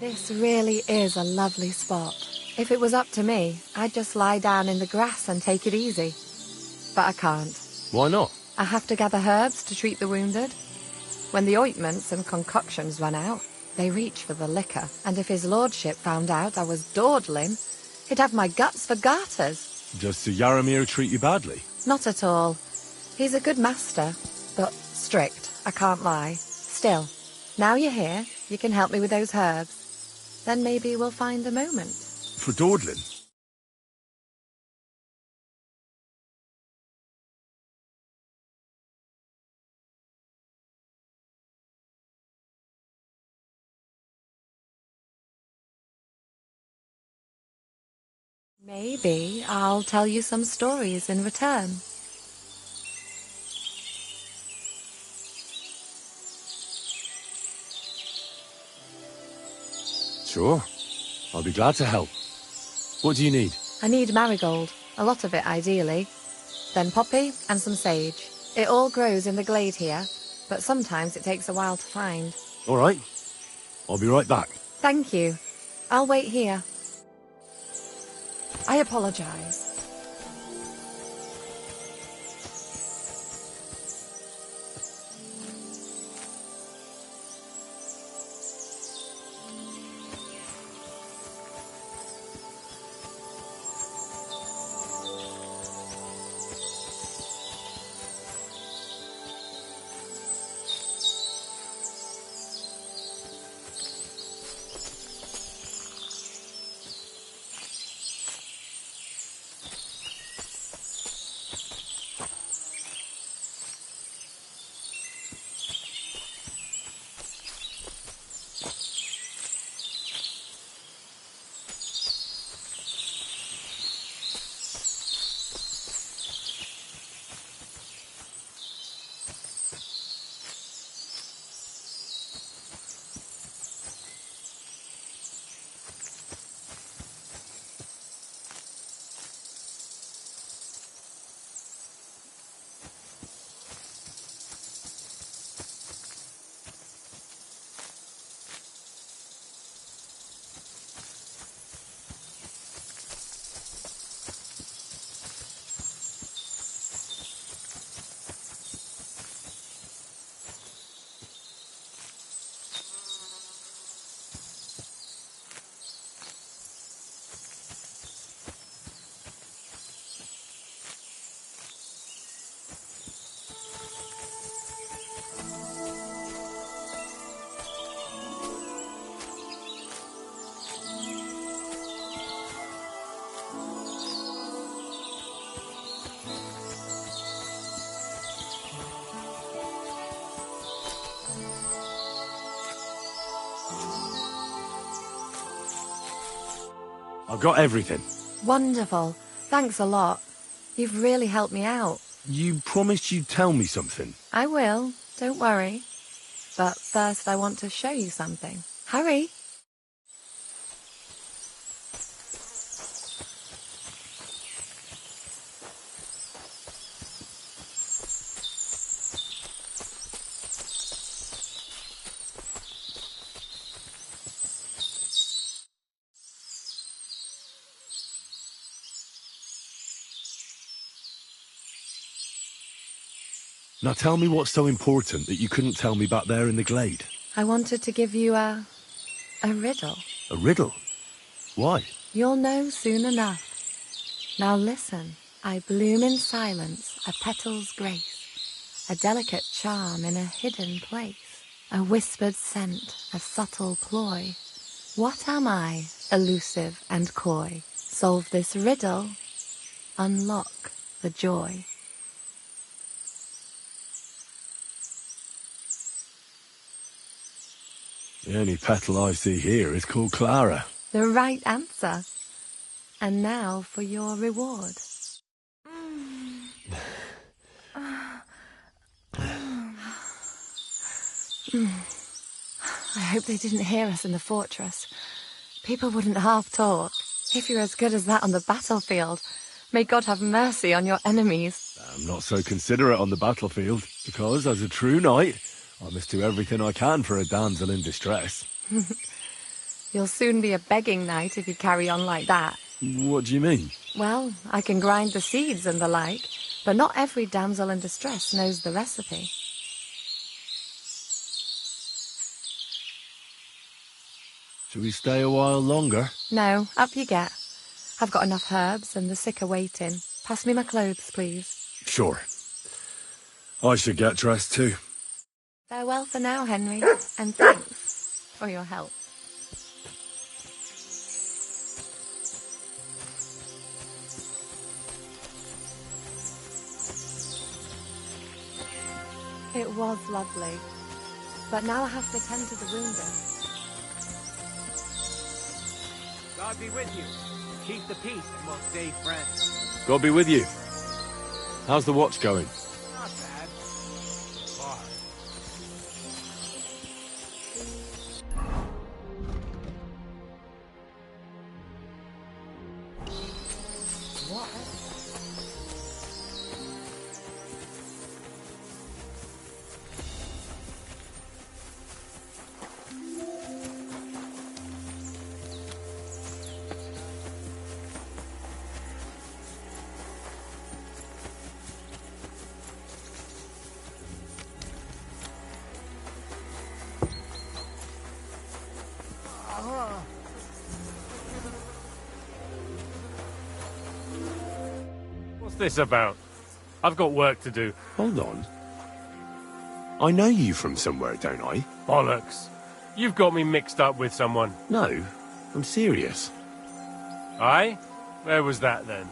S3: This really is a lovely spot. If it was up to me, I'd just lie down in the grass and take it easy. But I can't.
S1: Why not?
S3: I have to gather herbs to treat the wounded. When the ointments and concoctions run out, they reach for the liquor, and if his lordship found out I was dawdling, he'd have my guts for garters.
S1: Does Sir Yaramir treat you badly?
S3: Not at all. He's a good master, but strict, I can't lie. Still, now you're here, you can help me with those herbs. Then maybe we'll find a moment.
S1: For dawdling?
S3: Maybe I'll tell you some stories in return.
S1: Sure. I'll be glad to help. What do you need?
S3: I need marigold, a lot of it ideally. Then poppy and some sage. It all grows in the glade here, but sometimes it takes a while to find.
S1: All right. I'll be right back.
S3: Thank you. I'll wait here. I apologize.
S1: I've got everything.
S3: Wonderful. Thanks a lot. You've really helped me out.
S1: You promised you'd tell me something.
S3: I will. Don't worry. But first I want to show you something. Hurry.
S1: Now tell me what's so important that you couldn't tell me back there in the glade.
S3: I wanted to give you a riddle.
S1: A riddle? Why?
S3: You'll know soon enough. Now listen. I bloom in silence, a petal's grace, a delicate charm in a hidden place, a whispered scent, a subtle ploy. What am I, elusive and coy? Solve this riddle, unlock the joy.
S1: The only petal I see here is called Clara.
S3: The right answer. And now for your reward. I hope they didn't hear us in the fortress. People wouldn't half talk. If you're as good as that on the battlefield, may God have mercy on your enemies.
S1: I'm not so considerate on the battlefield, because as a true knight, I must do everything I can for a damsel in distress.
S3: You'll soon be a begging knight if you carry on like that.
S1: What do you mean?
S3: Well, I can grind the seeds and the like, but not every damsel in distress knows the recipe.
S1: Shall we stay a while longer?
S3: No, up you get. I've got enough herbs and the sick are waiting. Pass me my clothes, please.
S1: Sure. I should get dressed too.
S3: Farewell for now, Henry, and thanks for your help. It was lovely, but now I have to tend to the wounded.
S12: God be with you. Keep the peace and we'll stay friends.
S1: God be with you. How's the watch going?
S12: Not bad. Far. What?
S14: What's this about? I've got work to do.
S1: Hold on. I know you from somewhere, don't I?
S14: Bollocks. You've got me mixed up with someone.
S1: No, I'm serious.
S14: Aye? Where was that then?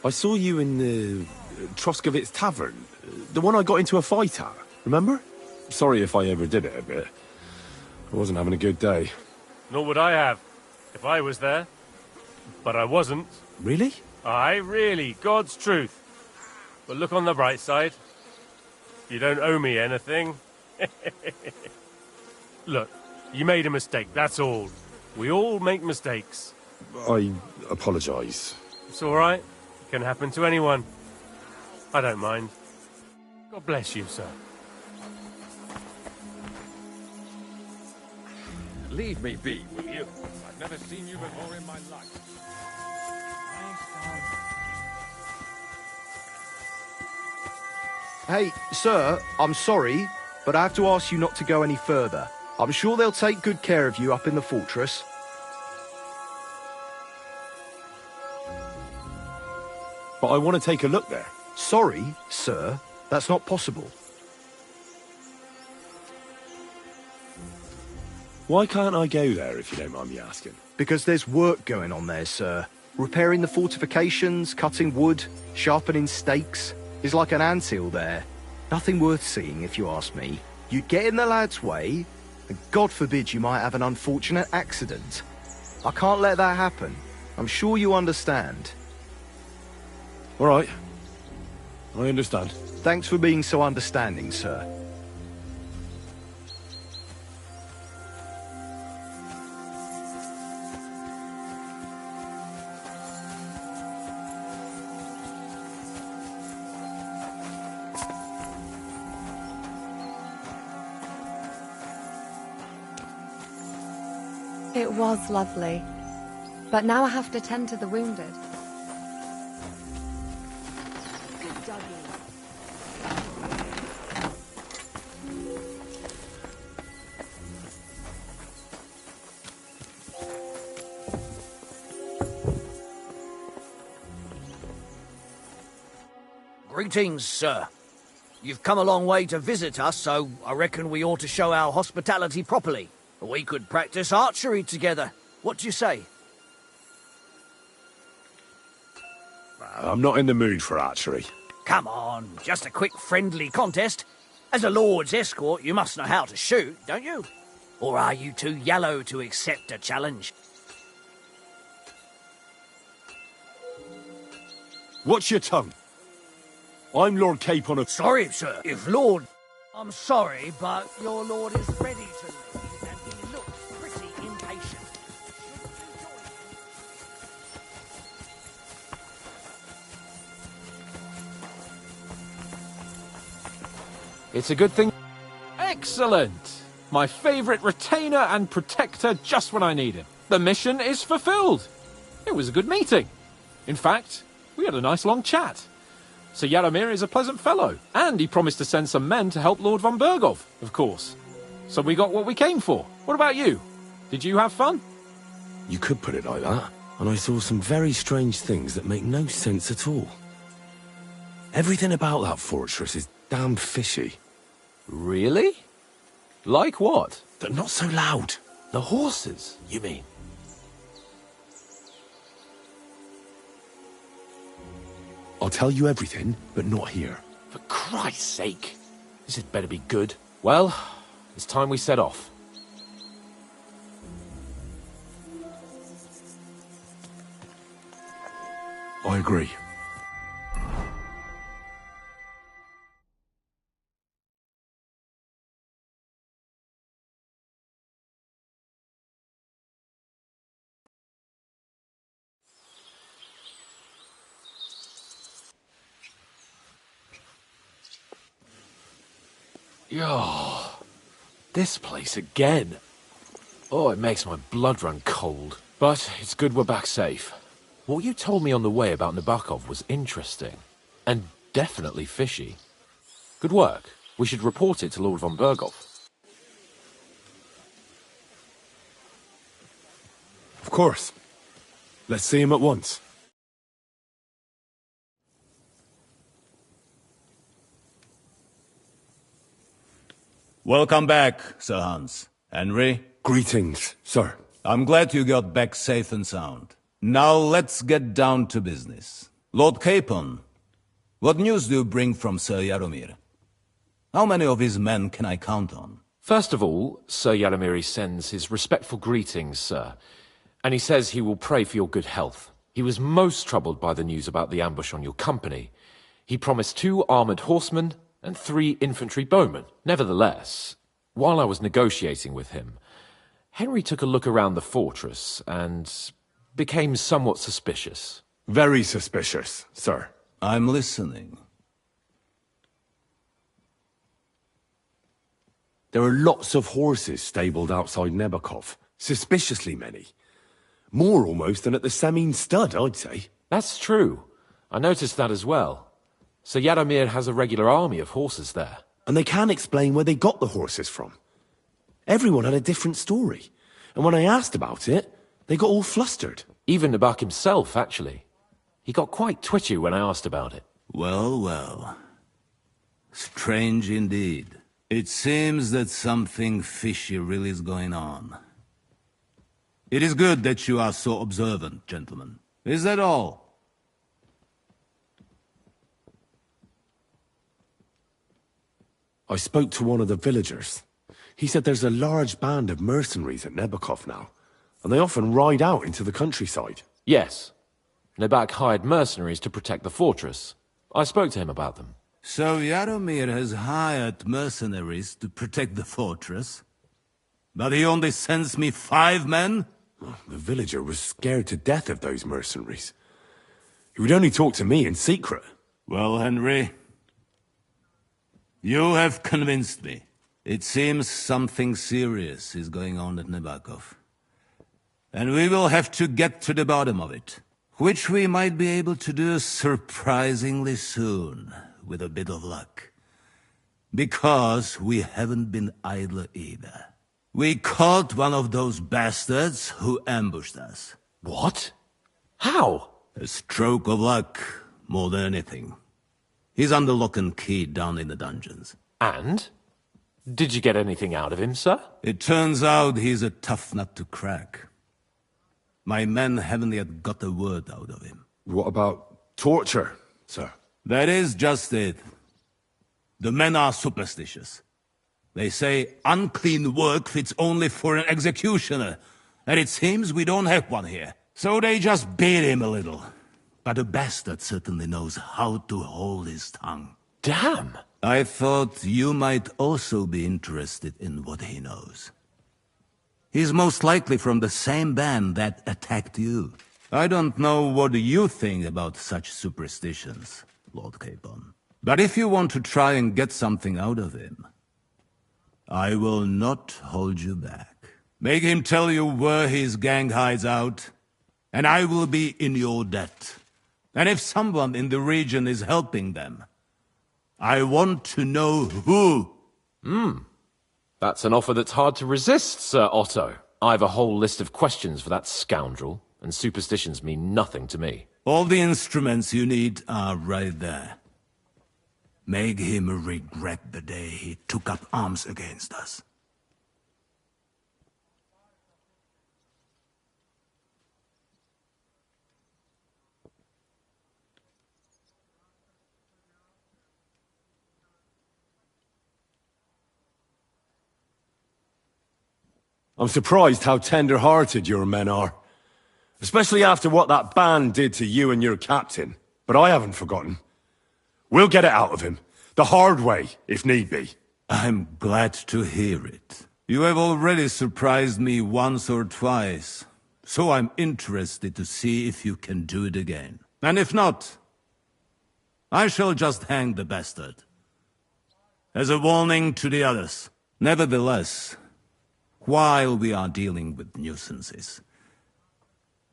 S1: I saw you in the Troskovitz Tavern, the one I got into a fight at, remember? Sorry if I overdid it a bit. I wasn't having a good day.
S14: Nor would I have, if I was there. But I wasn't.
S1: Really?
S14: Aye, really, God's truth. But look on the bright side. You don't owe me anything. Look, you made a mistake, that's all. We all make mistakes.
S1: I apologise.
S14: It's all right. It can happen to anyone. I don't mind. God bless you, sir.
S10: Leave me be, will you? I've never seen you before in my life.
S9: Hey, sir, I'm sorry, but I have to ask you not to go any further. I'm sure they'll take good care of you up in the fortress.
S1: But I want to take a look there.
S9: Sorry, sir, that's not possible.
S1: Why can't I go there, if you don't mind me asking?
S9: Because there's work going on there, sir. Repairing the fortifications, cutting wood, sharpening stakes. There's like an anthill there. Nothing worth seeing, if you ask me. You'd get in the lad's way, and God forbid you might have an unfortunate accident. I can't let that happen. I'm sure you understand.
S1: All right. I understand.
S9: Thanks for being so understanding, sir.
S3: It was lovely. But now I have to tend to the wounded.
S13: Greetings, sir. You've come a long way to visit us, so I reckon we ought to show our hospitality properly. We could practice archery together. What do you say?
S1: I'm not in the mood for archery.
S13: Come on, just a quick friendly contest. As a lord's escort, you must know how to shoot, don't you? Or are you too yellow to accept a challenge?
S1: Watch your tongue. I'm Lord Cape on a...
S13: Sorry, sir. If Lord... I'm sorry, but your lord is ready to leave, and he looks pretty impatient.
S2: It's a good thing. Excellent! My favourite retainer and protector just when I need him. The mission is fulfilled. It was a good meeting. In fact, we had a nice long chat. Sir Jaromir is a pleasant fellow, and he promised to send some men to help Lord von Bergov, of course. So we got what we came for. What about you? Did you have fun?
S1: You could put it like that. And I saw some very strange things that make no sense at all. Everything about that fortress is damn fishy.
S2: Really? Like what?
S1: They're not so loud.
S2: The horses, you mean?
S1: I'll tell you everything, but not here.
S2: For Christ's sake. This had better be good. Well, it's time we set off.
S1: I agree.
S2: Yo, this place again. Oh, it makes my blood run cold. But it's good we're back safe. What you told me on the way about Nabokov was interesting. And definitely fishy. Good work. We should report it to Lord von Berghoff.
S1: Of course. Let's see him at once.
S15: Welcome back, Sir Hans. Henry?
S1: Greetings, sir.
S15: I'm glad you got back safe and sound. Now let's get down to business. Lord Capon, what news do you bring from Sir Jaromir? How many of his men can I count on?
S2: First of all, Sir Jaromir sends his respectful greetings, sir. And he says he will pray for your good health. He was most troubled by the news about the ambush on your company. He promised 2 armoured horsemen and 3 infantry bowmen. Nevertheless, while I was negotiating with him, Henry took a look around the fortress and became somewhat suspicious.
S1: Very suspicious, sir.
S15: I'm listening.
S1: There are lots of horses stabled outside Nebokov. Suspiciously many. More almost than at the Samin stud, I'd say.
S2: That's true. I noticed that as well. Sir Jaromir has a regular army of horses there.
S1: And they can't explain where they got the horses from. Everyone had a different story. And when I asked about it, they got all flustered.
S2: Even Nabak himself, actually. He got quite twitchy when I asked about it.
S15: Well, well. Strange indeed. It seems that something fishy really is going on. It is good that you are so observant, gentlemen. Is that all?
S1: I spoke to one of the villagers. He said there's a large band of mercenaries at Nebokov now, and they often ride out into the countryside.
S2: Yes. Nebak hired mercenaries to protect the fortress. I spoke to him about them.
S15: So Jaromir has hired mercenaries to protect the fortress? But he only sends me 5 men?
S1: The villager was scared to death of those mercenaries. He would only talk to me in secret.
S15: Well, Henry, you have convinced me. It seems something serious is going on at Nabokov. And we will have to get to the bottom of it. Which we might be able to do surprisingly soon, with a bit of luck. Because we haven't been idle either. We caught one of those bastards who ambushed us.
S2: What? How?
S15: A stroke of luck, more than anything. He's under lock and key down in the dungeons.
S2: And? Did you get anything out of him, sir?
S15: It turns out he's a tough nut to crack. My men haven't yet got a word out of him.
S1: What about torture, sir?
S15: That is just it. The men are superstitious. They say unclean work fits only for an executioner, and it seems we don't have one here. So they just beat him a little. But the bastard certainly knows how to hold his tongue.
S2: Damn!
S15: I thought you might also be interested in what he knows. He's most likely from the same band that attacked you. I don't know what you think about such superstitions, Lord Capon. But if you want to try and get something out of him, I will not hold you back. Make him tell you where his gang hides out, and I will be in your debt. And if someone in the region is helping them, I want to know who.
S2: That's an offer that's hard to resist, Sir Otto. I've a whole list of questions for that scoundrel, and superstitions mean nothing to me.
S15: All the instruments you need are right there. Make him regret the day he took up arms against us.
S1: I'm surprised how tender-hearted your men are. Especially after what that band did to you and your captain. But I haven't forgotten. We'll get it out of him. The hard way, if need be.
S15: I'm glad to hear it. You have already surprised me once or twice, so I'm interested to see if you can do it again. And if not, I shall just hang the bastard. As a warning to the others. Nevertheless, while we are dealing with nuisances,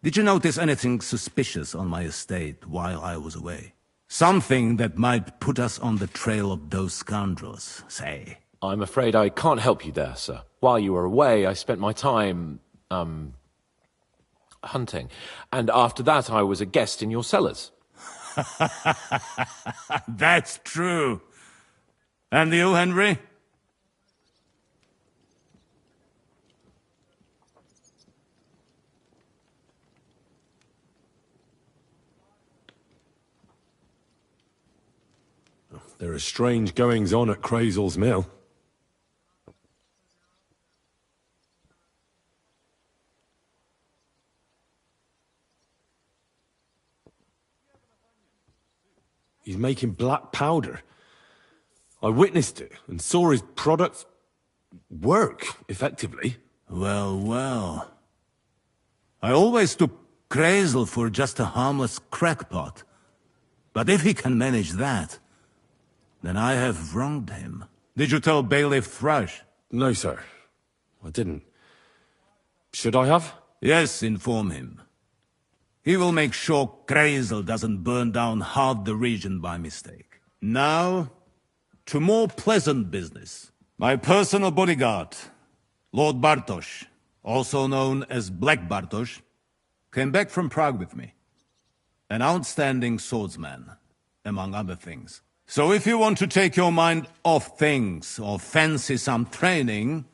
S15: did you notice anything suspicious on my estate while I was away? Something that might put us on the trail of those scoundrels, say.
S2: I'm afraid I can't help you there, sir. While you were away, I spent my time, hunting. And after that, I was a guest in your cellars.
S15: That's true. And you, Henry?
S1: There are strange goings-on at Crazel's Mill. He's making black powder. I witnessed it and saw his products work, effectively.
S15: Well, well. I always took Crazel for just a harmless crackpot. But if he can manage that, then I have wronged him. Did you tell Bailiff Thrush?
S1: No, sir. I didn't. Should I have?
S15: Yes, inform him. He will make sure Crazel doesn't burn down half the region by mistake. Now, to more pleasant business. My personal bodyguard, Lord Bartosz, also known as Black Bartosz, came back from Prague with me. An outstanding swordsman, among other things. So if you want to take your mind off things, or fancy some training,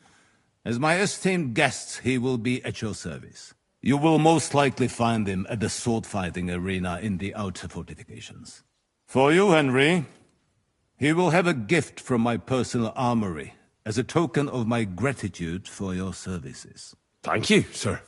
S15: as my esteemed guest, he will be at your service. You will most likely find him at the sword-fighting arena in the outer fortifications. For you, Henry, he will have a gift from my personal armory, as a token of my gratitude for your services.
S1: Thank you, sir.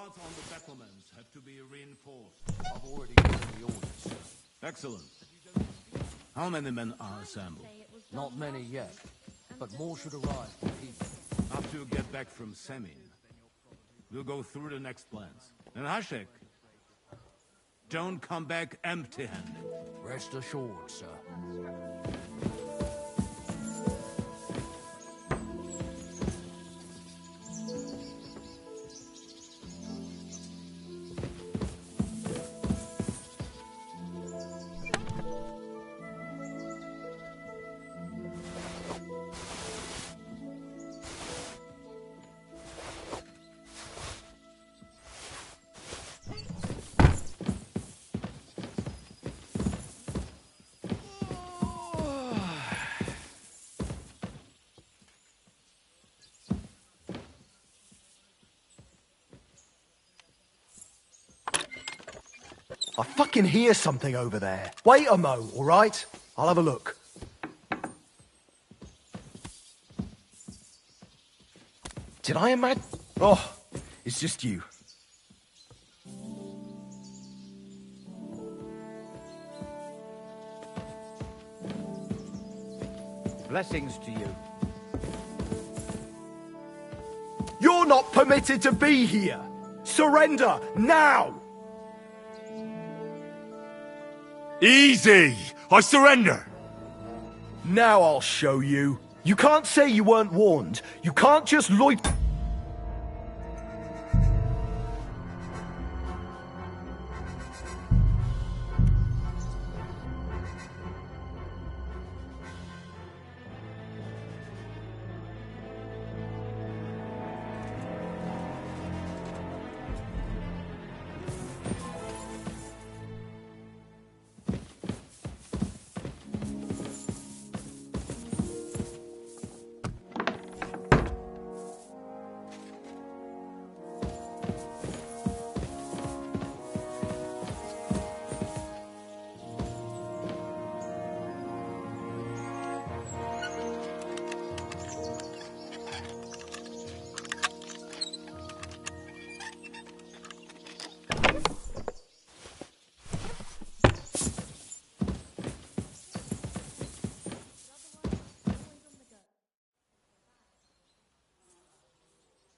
S15: guards on the battlements have to be reinforced.
S5: I've already given the orders, sir.
S15: Excellent. How many men are assembled?
S5: Not many yet, but more should arrive from evening.
S15: After you get back from Semin, we'll go through the next plans. And Hashek, don't come back empty-handed.
S5: Rest assured, sir.
S9: I fucking hear something over there. Wait a mo, all right? I'll have a look. Did I imagine? Oh, it's just you.
S11: Blessings to you.
S9: You're not permitted to be here. Surrender now!
S1: Easy! I surrender!
S9: Now I'll show you. You can't say you weren't warned. You can't just loiter.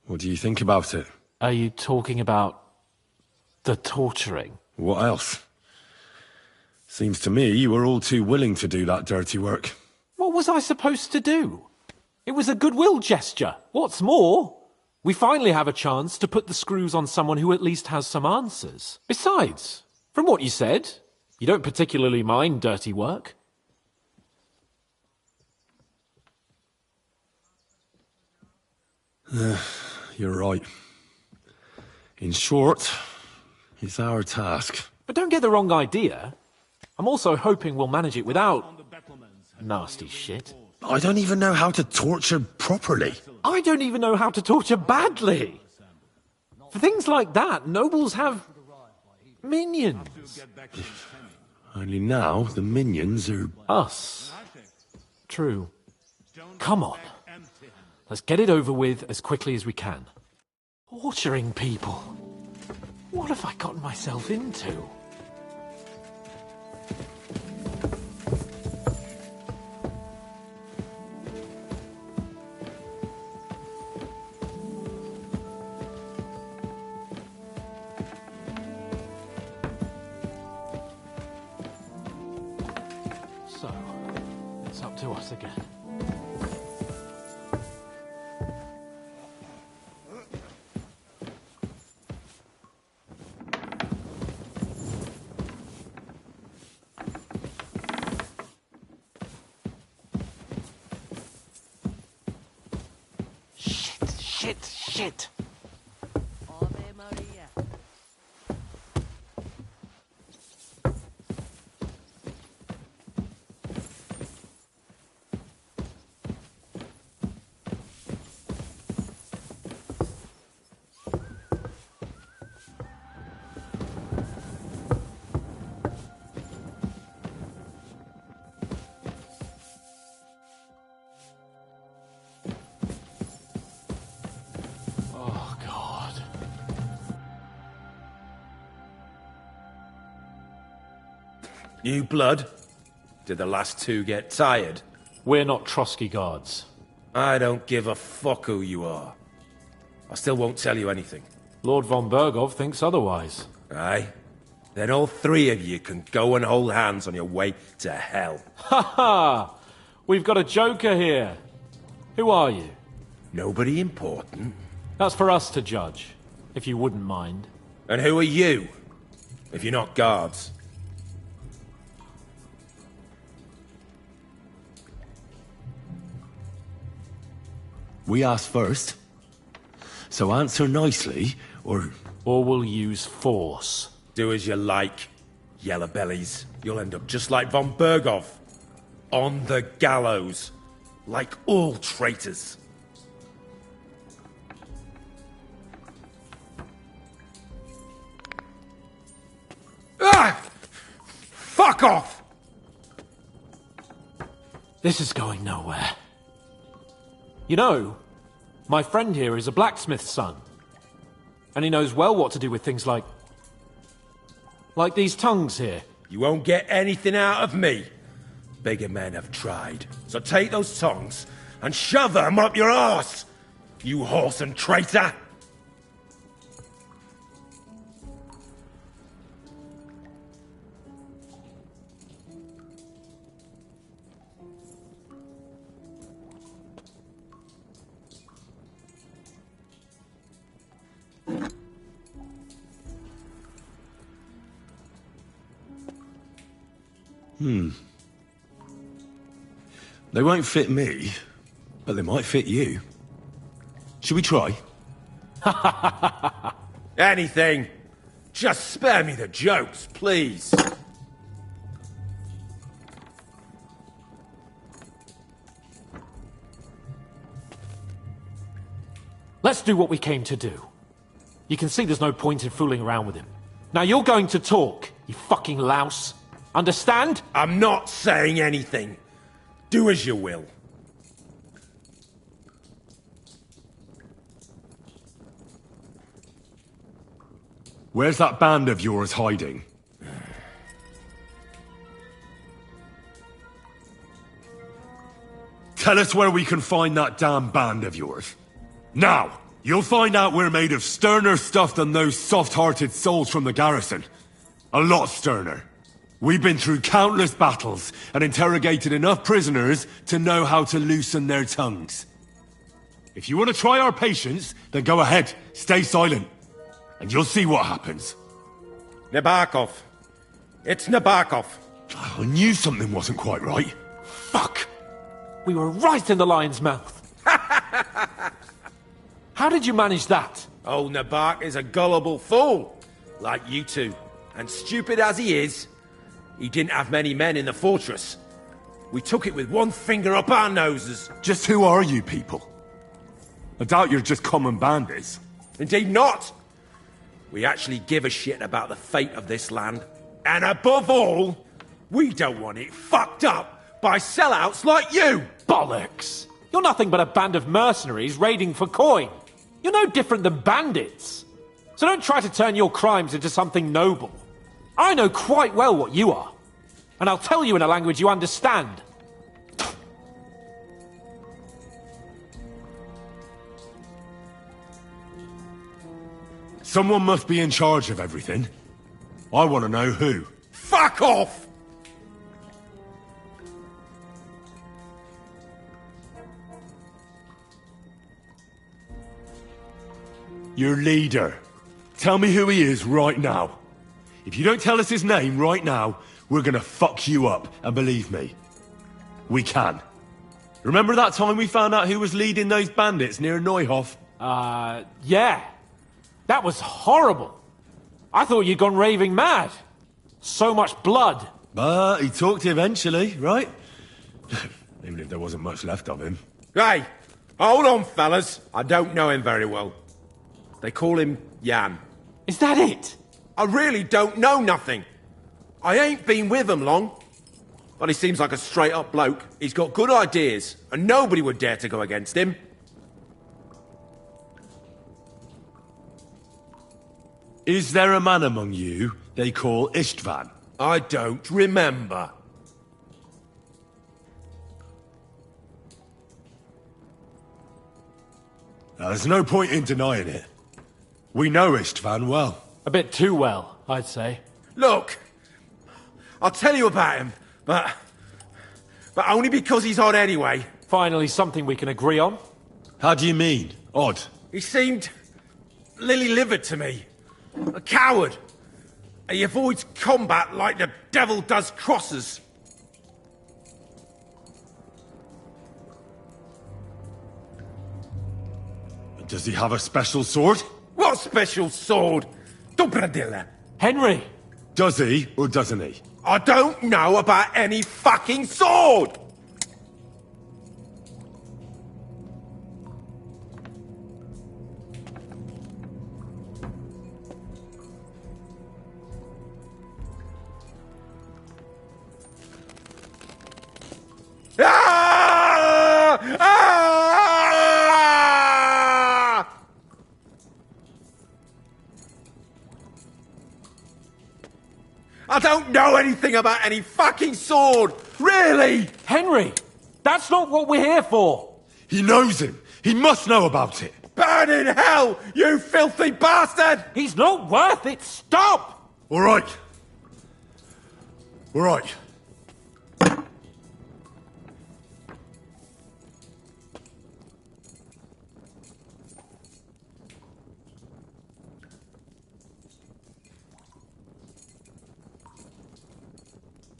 S1: What do you think about it?
S2: Are you talking about the torturing?
S1: What else? Seems to me you were all too willing to do that dirty work.
S2: What was I supposed to do? It was a goodwill gesture. What's more, we finally have a chance to put the screws on someone who at least has some answers. Besides, from what you said, you don't particularly mind dirty work.
S1: You're right. In short, it's our task.
S2: But don't get the wrong idea. I'm also hoping we'll manage it without nasty shit.
S1: I don't even know how to torture properly.
S2: I don't even know how to torture badly. For things like that, nobles have minions.
S1: Only now the minions are...
S2: Us. True. Come on. Let's get it over with as quickly as we can. Torturing people. What have I gotten myself into? So, it's up to us again. Shit!
S4: Ave Maria.
S2: Oh,
S10: New blood? Did the last two get tired?
S2: We're not Trotsky guards.
S10: I don't give a fuck who you are. I still won't tell you anything.
S2: Lord von Bergov thinks otherwise.
S10: Aye? Then all three of you can go and hold hands on your way to hell.
S2: Ha ha! We've got a joker here. Who are you?
S10: Nobody important.
S2: That's for us to judge, if you wouldn't mind.
S10: And who are you? If you're not guards.
S1: We asked first. So answer nicely, or...
S2: Or we'll use force.
S10: Do as you like, yellow bellies. You'll end up just like von Bergov. On the gallows. Like all traitors. Ah! Fuck off!
S2: This is going nowhere. You know, my friend here is a blacksmith's son. And he knows well what to do with things like these tongues here.
S10: You won't get anything out of me. Bigger men have tried. So take those tongues and shove them up your arse, you horse and traitor!
S1: They won't fit me, but they might fit you. Should we try?
S10: Anything. Just spare me the jokes, please.
S2: Let's do what we came to do. You can see there's no point in fooling around with him. Now you're going to talk, you fucking louse. Understand?
S10: I'm not saying anything. Do as you will.
S1: Where's that band of yours hiding? Tell us where we can find that damn band of yours. Now! You'll find out we're made of sterner stuff than those soft-hearted souls from the garrison. A lot sterner. We've been through countless battles and interrogated enough prisoners to know how to loosen their tongues. If you want to try our patience, then go ahead, stay silent, and you'll see what happens.
S10: Nabokov. It's Nabokov.
S1: I knew something wasn't quite right.
S2: Fuck! We were right in the lion's mouth. How did you manage that?
S10: Old Nabok is a gullible fool, like you two. And stupid as he is, he didn't have many men in the fortress. We took it with one finger up our noses.
S1: Just who are you people? I doubt you're just common bandits.
S10: Indeed not. We actually give a shit about the fate of this land. And above all, we don't want it fucked up by sellouts like you.
S2: Bollocks! You're nothing but a band of mercenaries raiding for coin. You're no different than bandits. So don't try to turn your crimes into something noble. I know quite well what you are. And I'll tell you in a language you understand.
S1: Someone must be in charge of everything. I want to know who.
S10: Fuck off!
S1: Your leader. Tell me who he is right now. If you don't tell us his name right now, we're gonna fuck you up, and believe me, we can. Remember that time we found out who was leading those bandits near Neuhof?
S2: Yeah. That was horrible. I thought you'd gone raving mad. So much blood.
S1: But he talked eventually, right? Even if there wasn't much left of him.
S10: Hey, hold on, fellas. I don't know him very well. They call him Jan.
S2: Is that it?
S10: I really don't know nothing. I ain't been with him long. But he seems like a straight-up bloke. He's got good ideas, and nobody would dare to go against him.
S1: Is there a man among you they call Istvan?
S10: I don't remember.
S1: Now, there's no point in denying it. We know Istvan well.
S2: A bit too well, I'd say.
S10: Look, I'll tell you about him, but only because he's odd anyway.
S2: Finally something we can agree on.
S1: How do you mean, odd?
S10: He seemed lily-livered to me. A coward. He avoids combat like the devil does crosses.
S1: Does he have a special sword?
S10: What special sword? Dobradilla.
S2: Henry!
S1: Does he, or doesn't he?
S10: I don't know about any fucking sword! Ah! Ah! I don't know anything about any fucking sword! Really!
S2: Henry! That's not what we're here for!
S1: He knows him! He must know about it!
S10: Burn in hell, you filthy bastard!
S2: He's not worth it! Stop!
S1: All right. All right.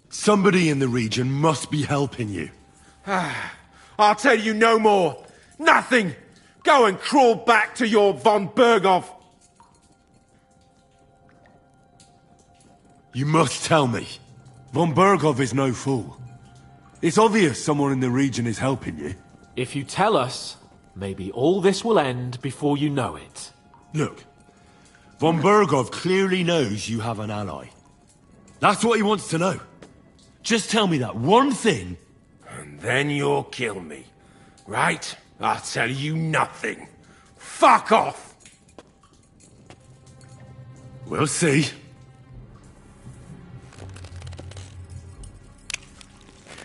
S1: Somebody in the region must be helping you.
S10: I'll tell you no more. Nothing. Go and crawl back to your von Berghoff.
S1: You must tell me. Von Berghoff is no fool. It's obvious someone in the region is helping you.
S2: If you tell us, maybe all this will end before you know it.
S1: Look, von Berghoff clearly knows you have an ally. That's what he wants to know. Just tell me that one thing.
S10: And then you'll kill me. Right? I'll tell you nothing. Fuck off!
S1: We'll see.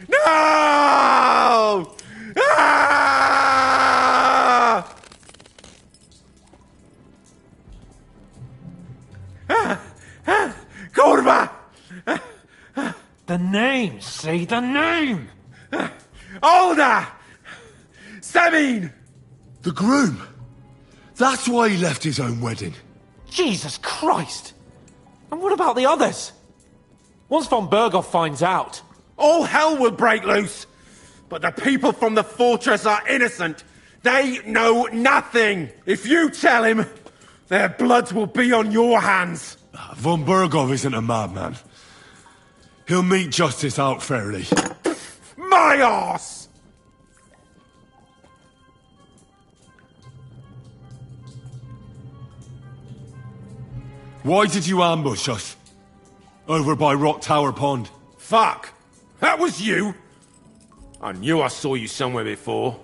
S10: No! Ah! Kurwa!
S2: The name! Say the name!
S10: Older! Sabine!
S1: The groom! That's why he left his own wedding.
S2: Jesus Christ! And what about the others? Once von Berghoff finds out...
S10: All hell will break loose! But the people from the fortress are innocent! They know nothing! If you tell him, their blood will be on your hands!
S1: Von Berghoff isn't a madman. He'll meet justice out fairly.
S10: My arse!
S1: Why did you ambush us? Over by Rock Tower Pond.
S10: Fuck! That was you! I knew I saw you somewhere before,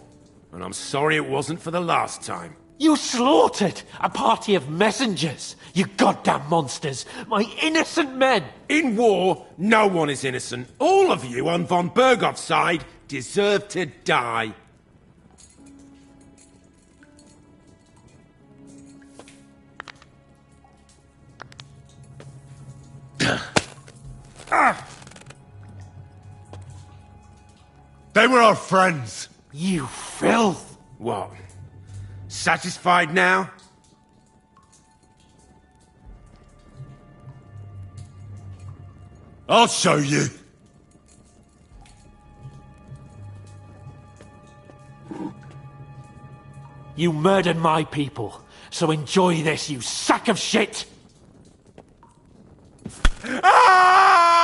S10: and I'm sorry it wasn't for the last time.
S2: You slaughtered a party of messengers! You goddamn monsters! My innocent men!
S10: In war, no one is innocent. All of you on von Berghoff's side deserve to die.
S1: They were our friends.
S2: You filth!
S10: What? Satisfied now?
S1: I'll show you.
S2: You murdered my people, so enjoy this, you sack of shit!
S10: Ah!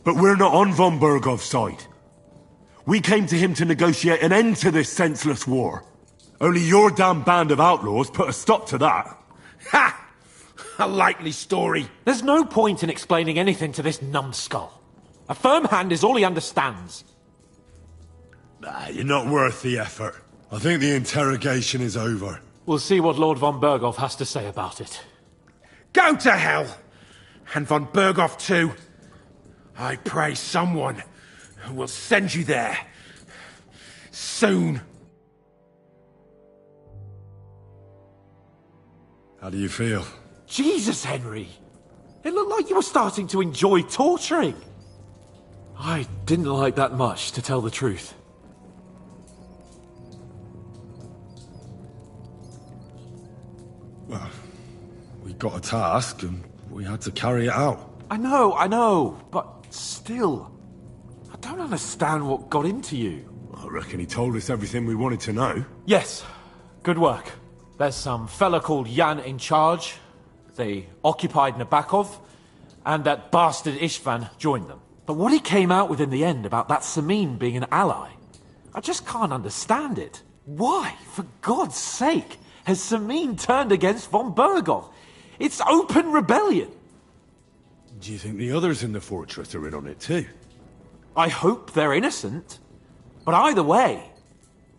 S1: But we're not on von Berghoff's side. We came to him to negotiate an end to this senseless war. Only your damn band of outlaws put a stop to that.
S10: Ha! A likely story.
S12: There's no point in explaining anything to this numbskull. A firm hand is all he understands.
S1: You're not worth the effort. I think the interrogation is over.
S2: We'll see what Lord von Berghoff has to say about it.
S10: Go to hell! And von Berghoff too. I pray someone will send you there. Soon.
S1: How do you feel?
S2: Jesus, Henry! It looked like you were starting to enjoy torturing. I didn't like that much, to tell the truth.
S1: Well, we got a task and we had to carry it out.
S2: I know, but still. I don't understand what got into you.
S1: I reckon he told us everything we wanted to know.
S2: Yes, good work. There's some fella called Jan in charge. They occupied Nabokov, and that bastard Istvan joined them. But what he came out with in the end about that Samin being an ally, I just can't understand it. Why, for God's sake, has Samin turned against von Berghoff? It's open rebellion.
S1: Do you think the others in the fortress are in on it too?
S2: I hope they're innocent. But either way,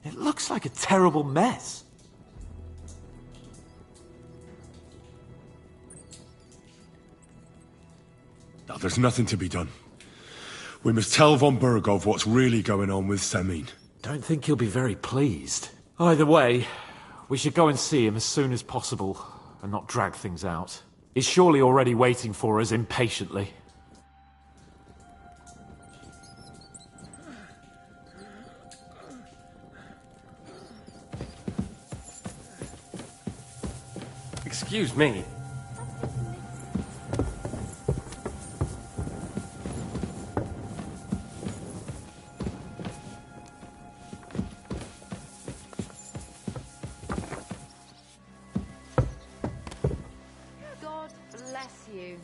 S2: it looks like a terrible mess.
S1: Now, there's nothing to be done. We must tell von Berghoff what's really going on with Samin.
S2: Don't think he'll be very pleased. Either way, we should go and see him as soon as possible and not drag things out. He's surely already waiting for us impatiently.
S14: Excuse me.
S3: God bless you.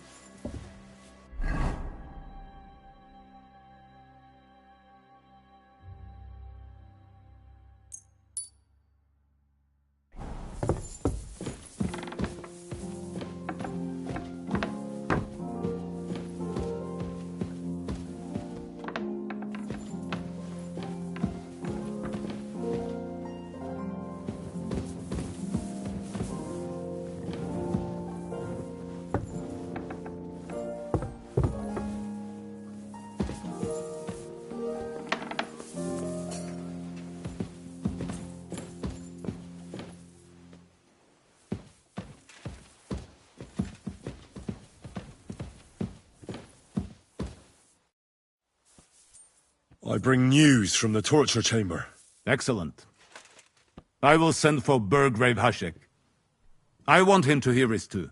S1: I bring news from the torture chamber.
S15: Excellent. I will send for Burgrave Hashek. I want him to hear it too.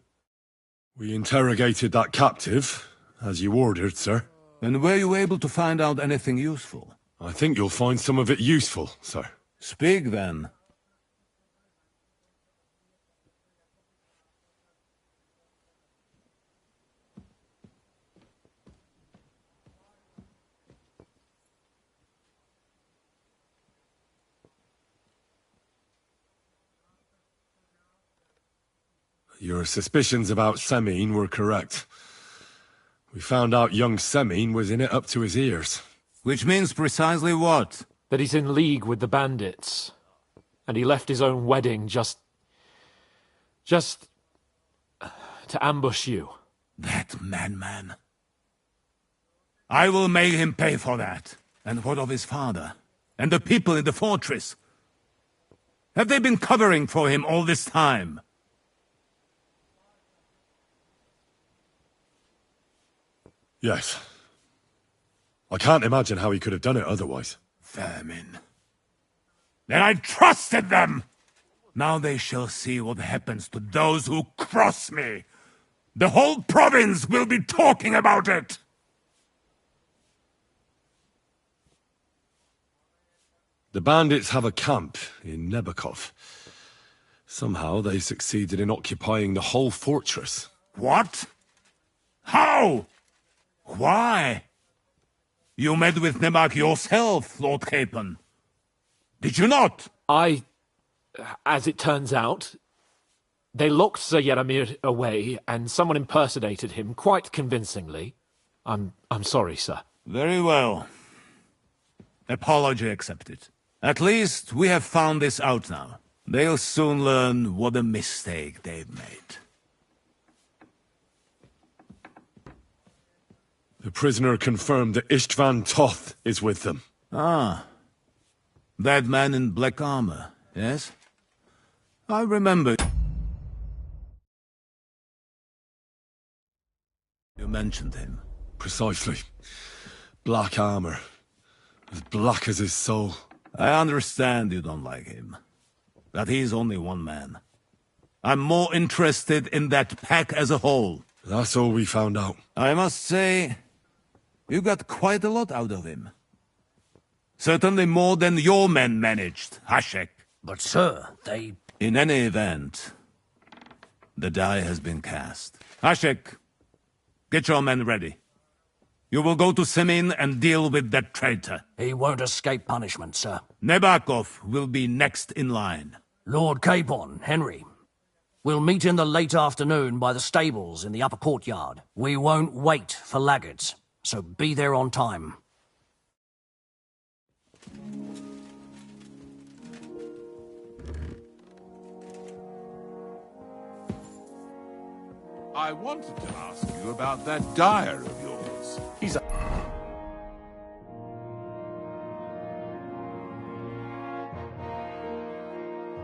S1: We interrogated that captive, as you ordered, sir.
S15: And were you able to find out anything useful?
S1: I think you'll find some of it useful, sir.
S15: Speak then.
S1: Your suspicions about Samin were correct. We found out young Samin was in it up to his ears.
S15: Which means precisely what?
S2: That he's in league with the bandits. And he left his own wedding just to ambush you.
S15: That madman. I will make him pay for that. And what of his father? And the people in the fortress? Have they been covering for him all this time?
S1: Yes. I can't imagine how he could have done it otherwise.
S15: Vermin. Then I trusted them! Now they shall see what happens to those who cross me. The whole province will be talking about it!
S1: The bandits have a camp in Nabokov. Somehow they succeeded in occupying the whole fortress.
S15: What? How? Why? You met with Nemak yourself, Lord Capon. Did you not?
S2: As it turns out, They locked Sir Yaramir away, and someone impersonated him quite convincingly. I'm sorry, sir.
S15: Very well. Apology accepted. At least we have found this out now. They'll soon learn what a mistake they've made.
S1: The prisoner confirmed that Istvan Toth is with them.
S15: Ah. That man in black armor, yes? I remember you mentioned him.
S1: Precisely. Black armor. As black as his soul.
S15: I understand you don't like him. But he's only one man. I'm more interested in that pack as a whole.
S1: That's all we found out.
S15: I must say, you got quite a lot out of him. Certainly more than your men managed, Hashek.
S5: But sir, they...
S15: In any event, the die has been cast. Hashek, get your men ready. You will go to Semin and deal with that traitor.
S5: He won't escape punishment, sir.
S15: Nebakov will be next in line.
S5: Lord Capon, Henry. We'll meet in the late afternoon by the stables in the upper courtyard. We won't wait for laggards, so be there on time.
S16: I wanted to ask you about that dyer of yours. He's a...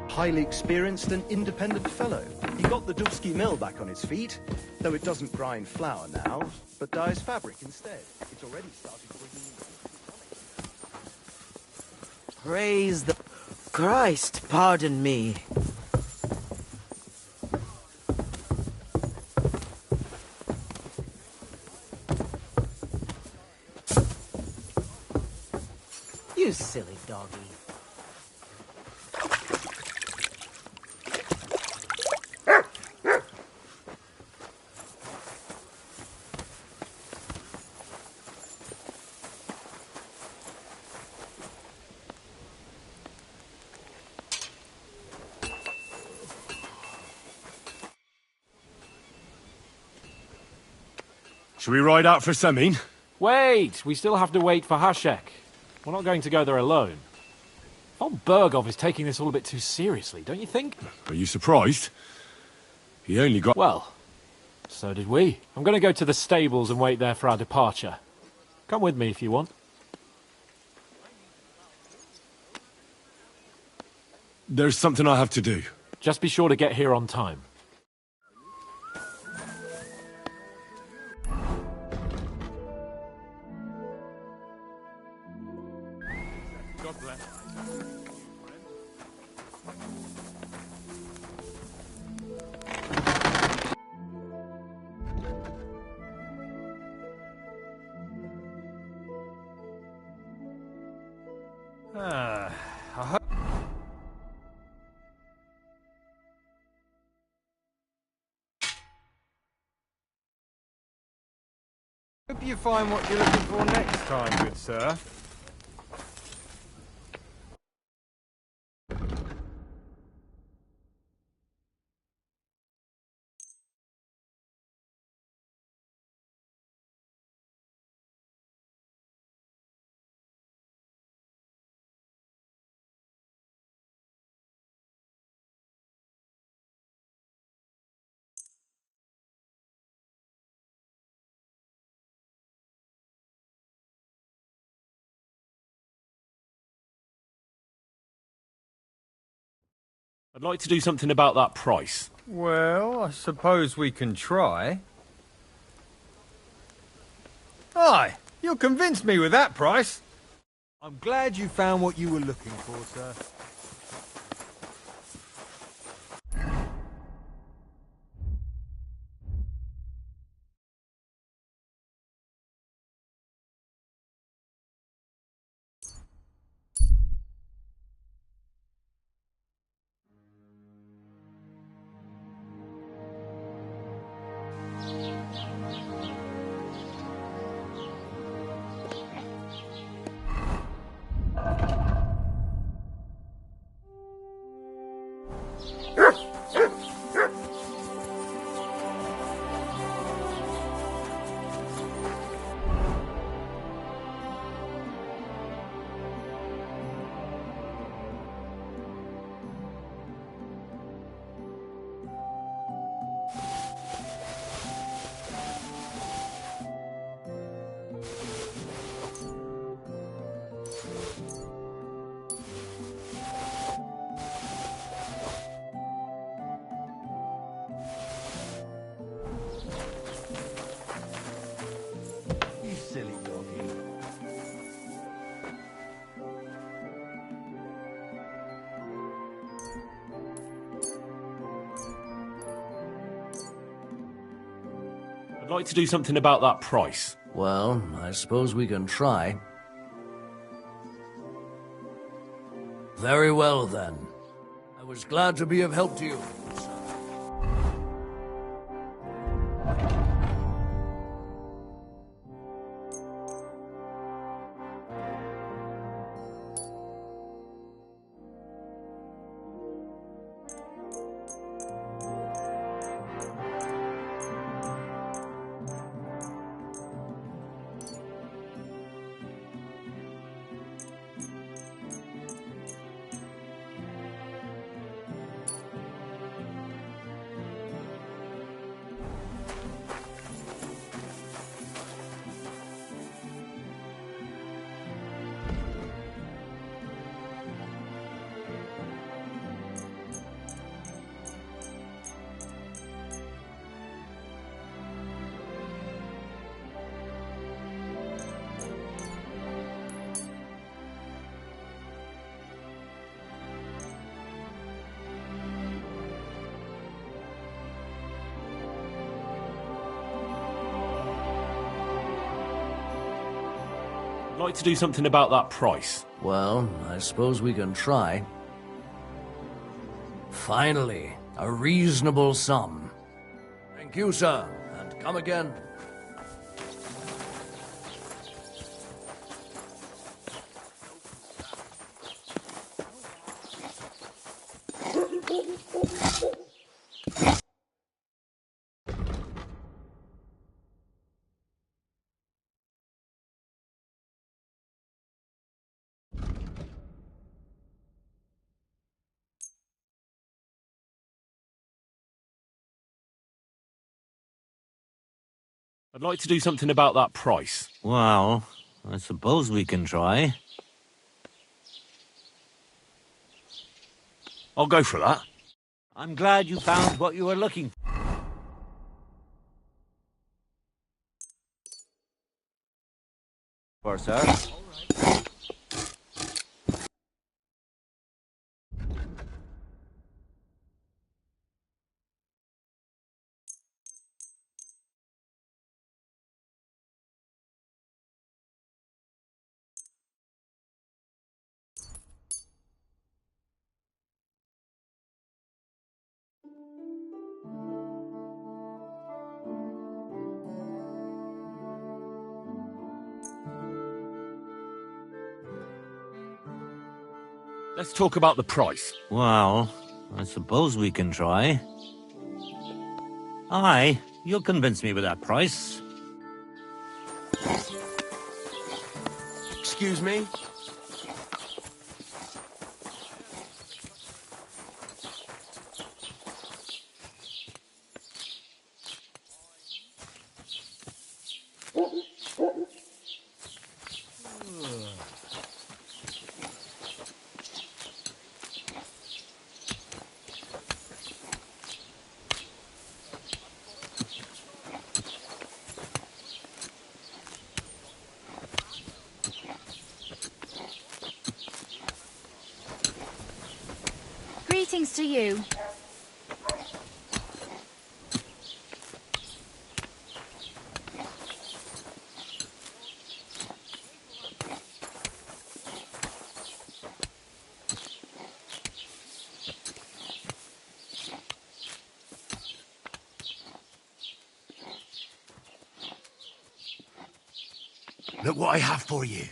S9: Highly experienced and independent fellow. He got the Dubsky mill back on his feet, though it doesn't grind flour now, but dyes fabric instead. It's already started bringing...
S4: Praise the... Christ, pardon me. You silly doggy.
S1: Shall we ride out for Semin?
S2: Wait! We still have to wait for Hashek. We're not going to go there alone. Von Bergov is taking this all a bit too seriously, don't you think?
S1: Are you surprised? He only got...
S2: Well, so did we. I'm going to go to the stables and wait there for our departure. Come with me if you want.
S1: There's something I have to do.
S2: Just be sure to get here on time.
S16: God bless.
S8: Hope you find what you're looking for next time, good sir.
S1: I'd like to do something about that price.
S8: Well, I suppose we can try. Aye, you'll convince me with that price. I'm glad you found what you were looking for, sir.
S1: I'd like to do something about that price.
S5: Well, I suppose we can try. Very well, then. I was glad to be of help to you.
S1: I'd like to do something about that price.
S5: Well, I suppose we can try. Finally, a reasonable sum. Thank you, sir, and come again.
S1: I'd like to do something about that price.
S17: Well, I suppose we can try.
S1: I'll go for that.
S11: I'm glad you found what you were looking for, sir.
S1: Let's talk about the price.
S17: Well, I suppose we can try. Aye, you'll convince me with that price.
S10: Excuse me?
S18: Greetings to you.
S10: Look what I have for you.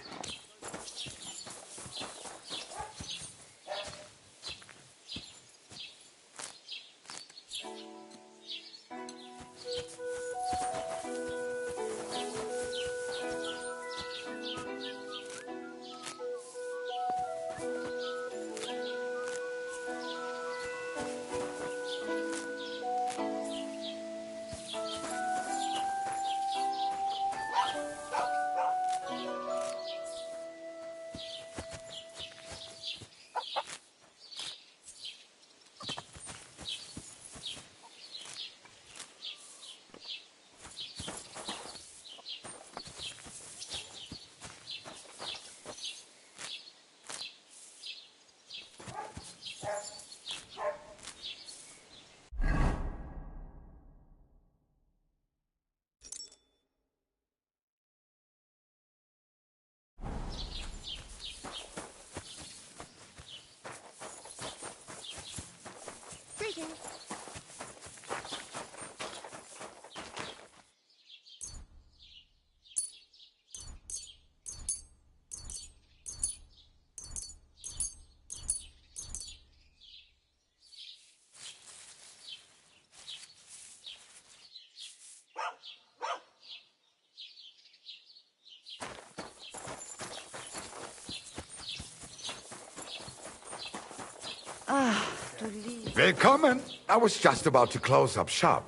S18: Willkommen. I was just about to close up shop.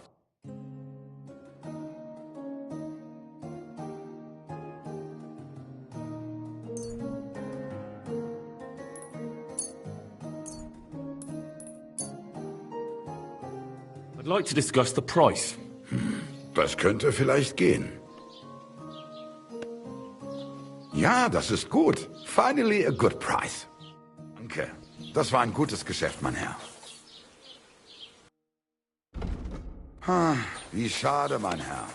S1: I'd like to discuss the price.
S18: Das könnte vielleicht gehen. Ja, das ist gut. Finally a good price. Danke. Das war ein gutes Geschäft, mein Herr. Wie schade, mein Herr.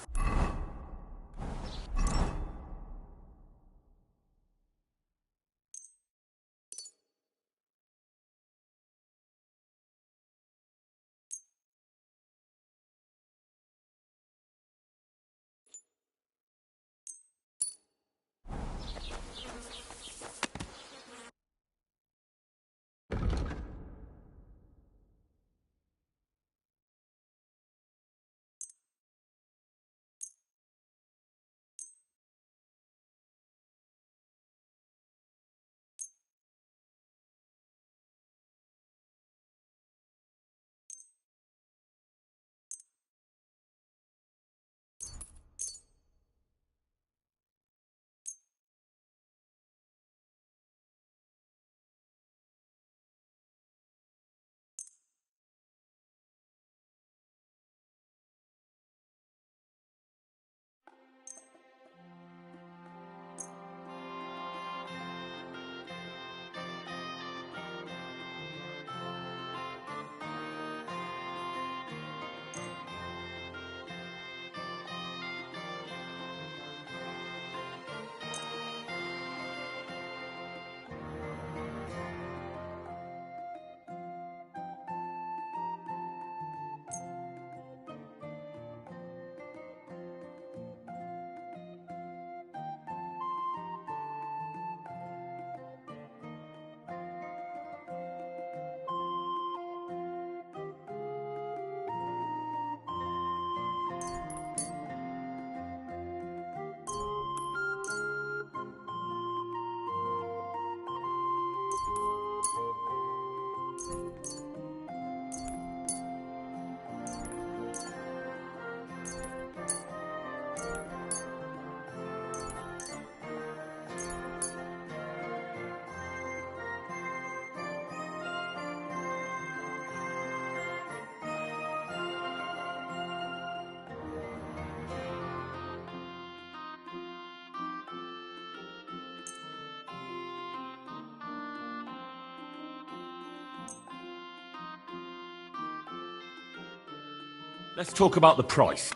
S1: Let's talk about the price.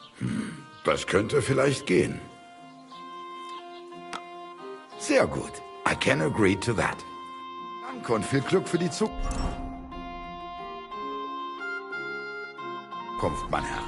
S18: Das könnte vielleicht gehen. Sehr gut. I can agree to that. Danke und viel Glück für die Zukunft, mein Herr.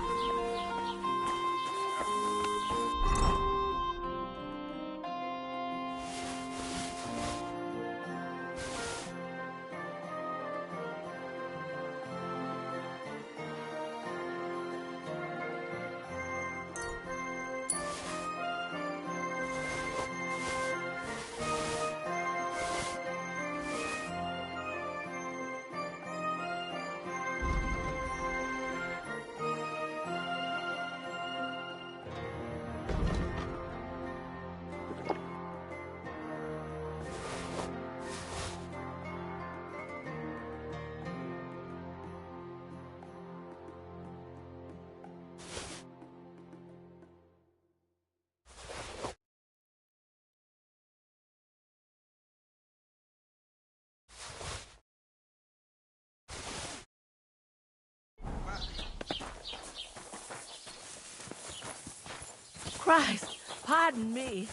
S4: Christ, pardon me.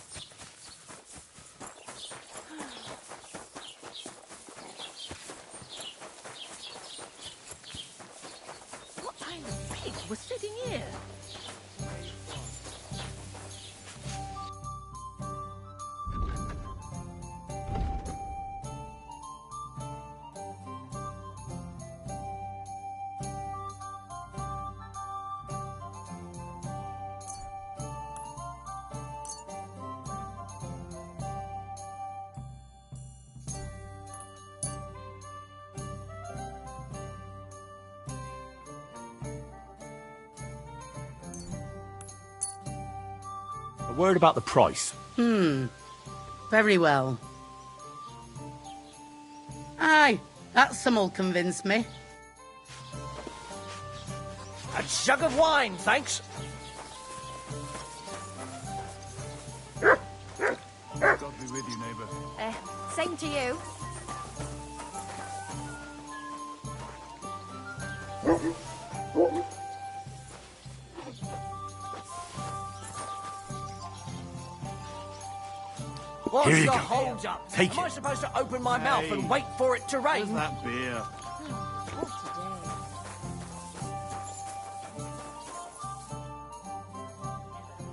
S4: What kind of pig was sitting here?
S1: A word about the price.
S19: Very well. Aye, that sum'll convince me.
S7: A jug of wine, thanks.
S16: God be with you, neighbour.
S20: Same to you.
S7: What's
S1: Here you
S7: the
S1: go.
S7: hold up?
S1: Take
S7: Am I
S1: it.
S7: supposed to open my mouth and wait for it to rain?
S16: Where's that beer?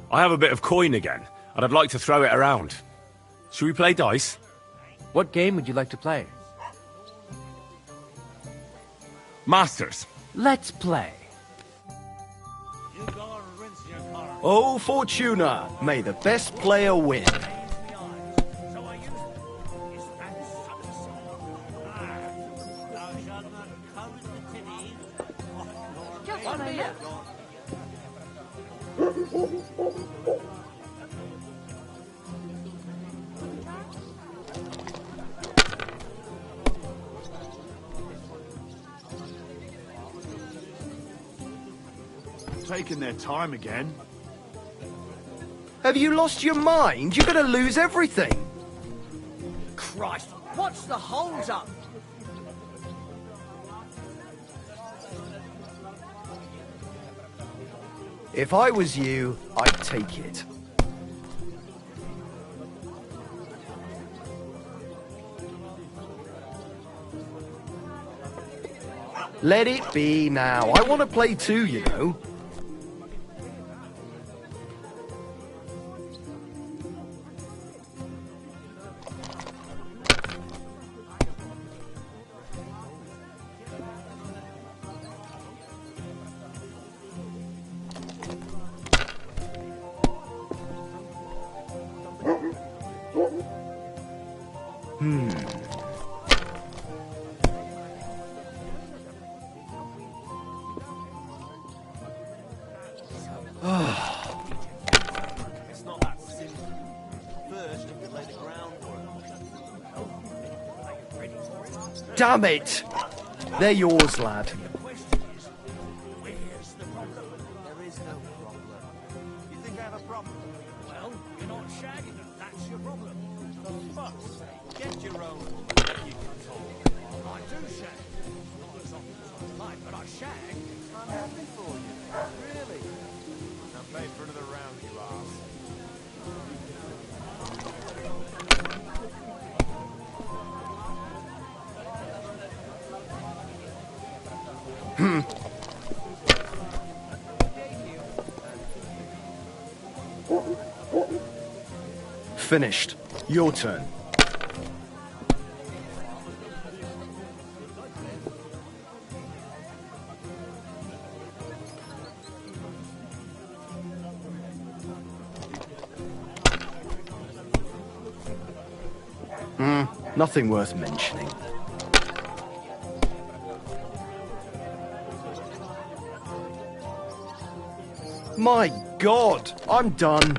S1: I have a bit of coin again, and I'd like to throw it around. Should we play dice?
S12: What game would you like to play?
S1: Masters.
S12: Let's play.
S9: Oh, Fortuna, may the best player win.
S7: One beer.
S16: Taking their time again.
S9: Have you lost your mind? You're gonna lose everything.
S7: Christ, what's the hold up?
S9: If I was you, I'd take it. Let it be now. I want to play too, you know.
S7: It's not that simple. First, you lay the groundwork.
S9: Damn it! They're yours, lad.
S7: Where's the problem? There is no problem. You think I have a problem? Well, you're not shagging them. That's your problem. For fuck's sake, get your own woman. You can talk. I do shag. Not as often as I like, but I shag. I'm happy for you. Really? Now pay for another round, you ass.
S9: Finished. Your turn. Nothing worth mentioning. My God, I'm done.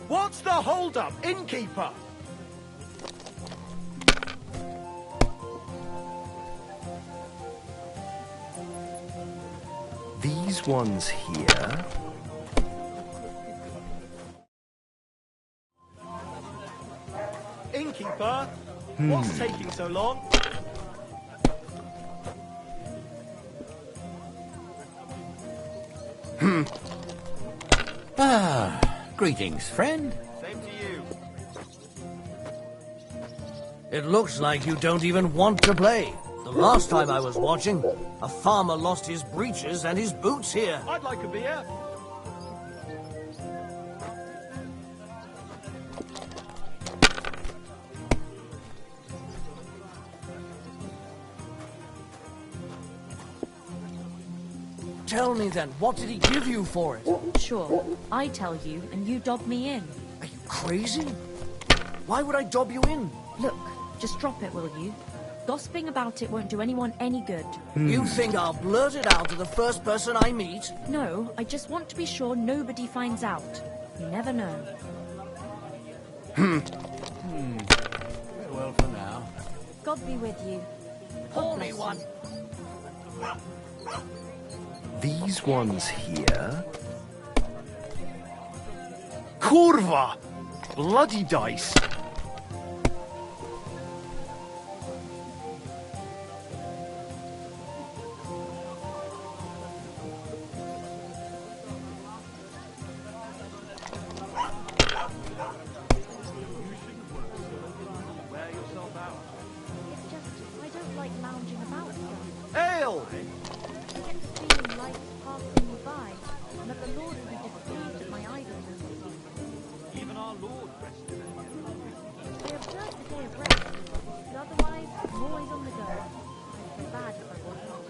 S9: What's the hold-up, innkeeper? These ones here.
S7: Innkeeper, what's taking so long?
S5: Greetings, friend.
S7: Same to you.
S5: It looks like you don't even want to play. The last time I was watching, a farmer lost his breeches and his boots here.
S7: I'd like a beer.
S21: Tell me then, what did he give you for it?
S22: Sure, I tell you, and you dob me in.
S21: Are you crazy? Why would I dob you in?
S22: Look, just drop it, will you? Gossiping about it won't do anyone any good.
S21: You think I'll blurt it out to the first person I meet?
S22: No, I just want to be sure nobody finds out. You never know.
S21: Well, for now.
S22: God be with you.
S21: Holy one!
S9: These ones here...
S10: Kurwa! Bloody dice!
S22: I don't like lounging about.
S10: Ale!
S22: I get the feeling life is passing me by, and that the Lord will be displeased at my idleness.
S7: Even our Lord rested.
S22: I observe the day of rest, but otherwise, I'm always on the go. I'd feel bad if I was not.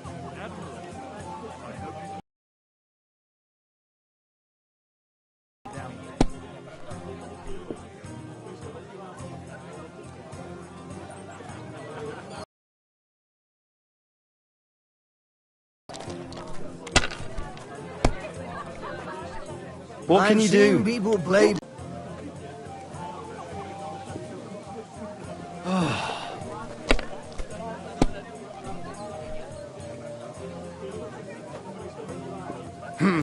S9: What can you do?
S21: People play.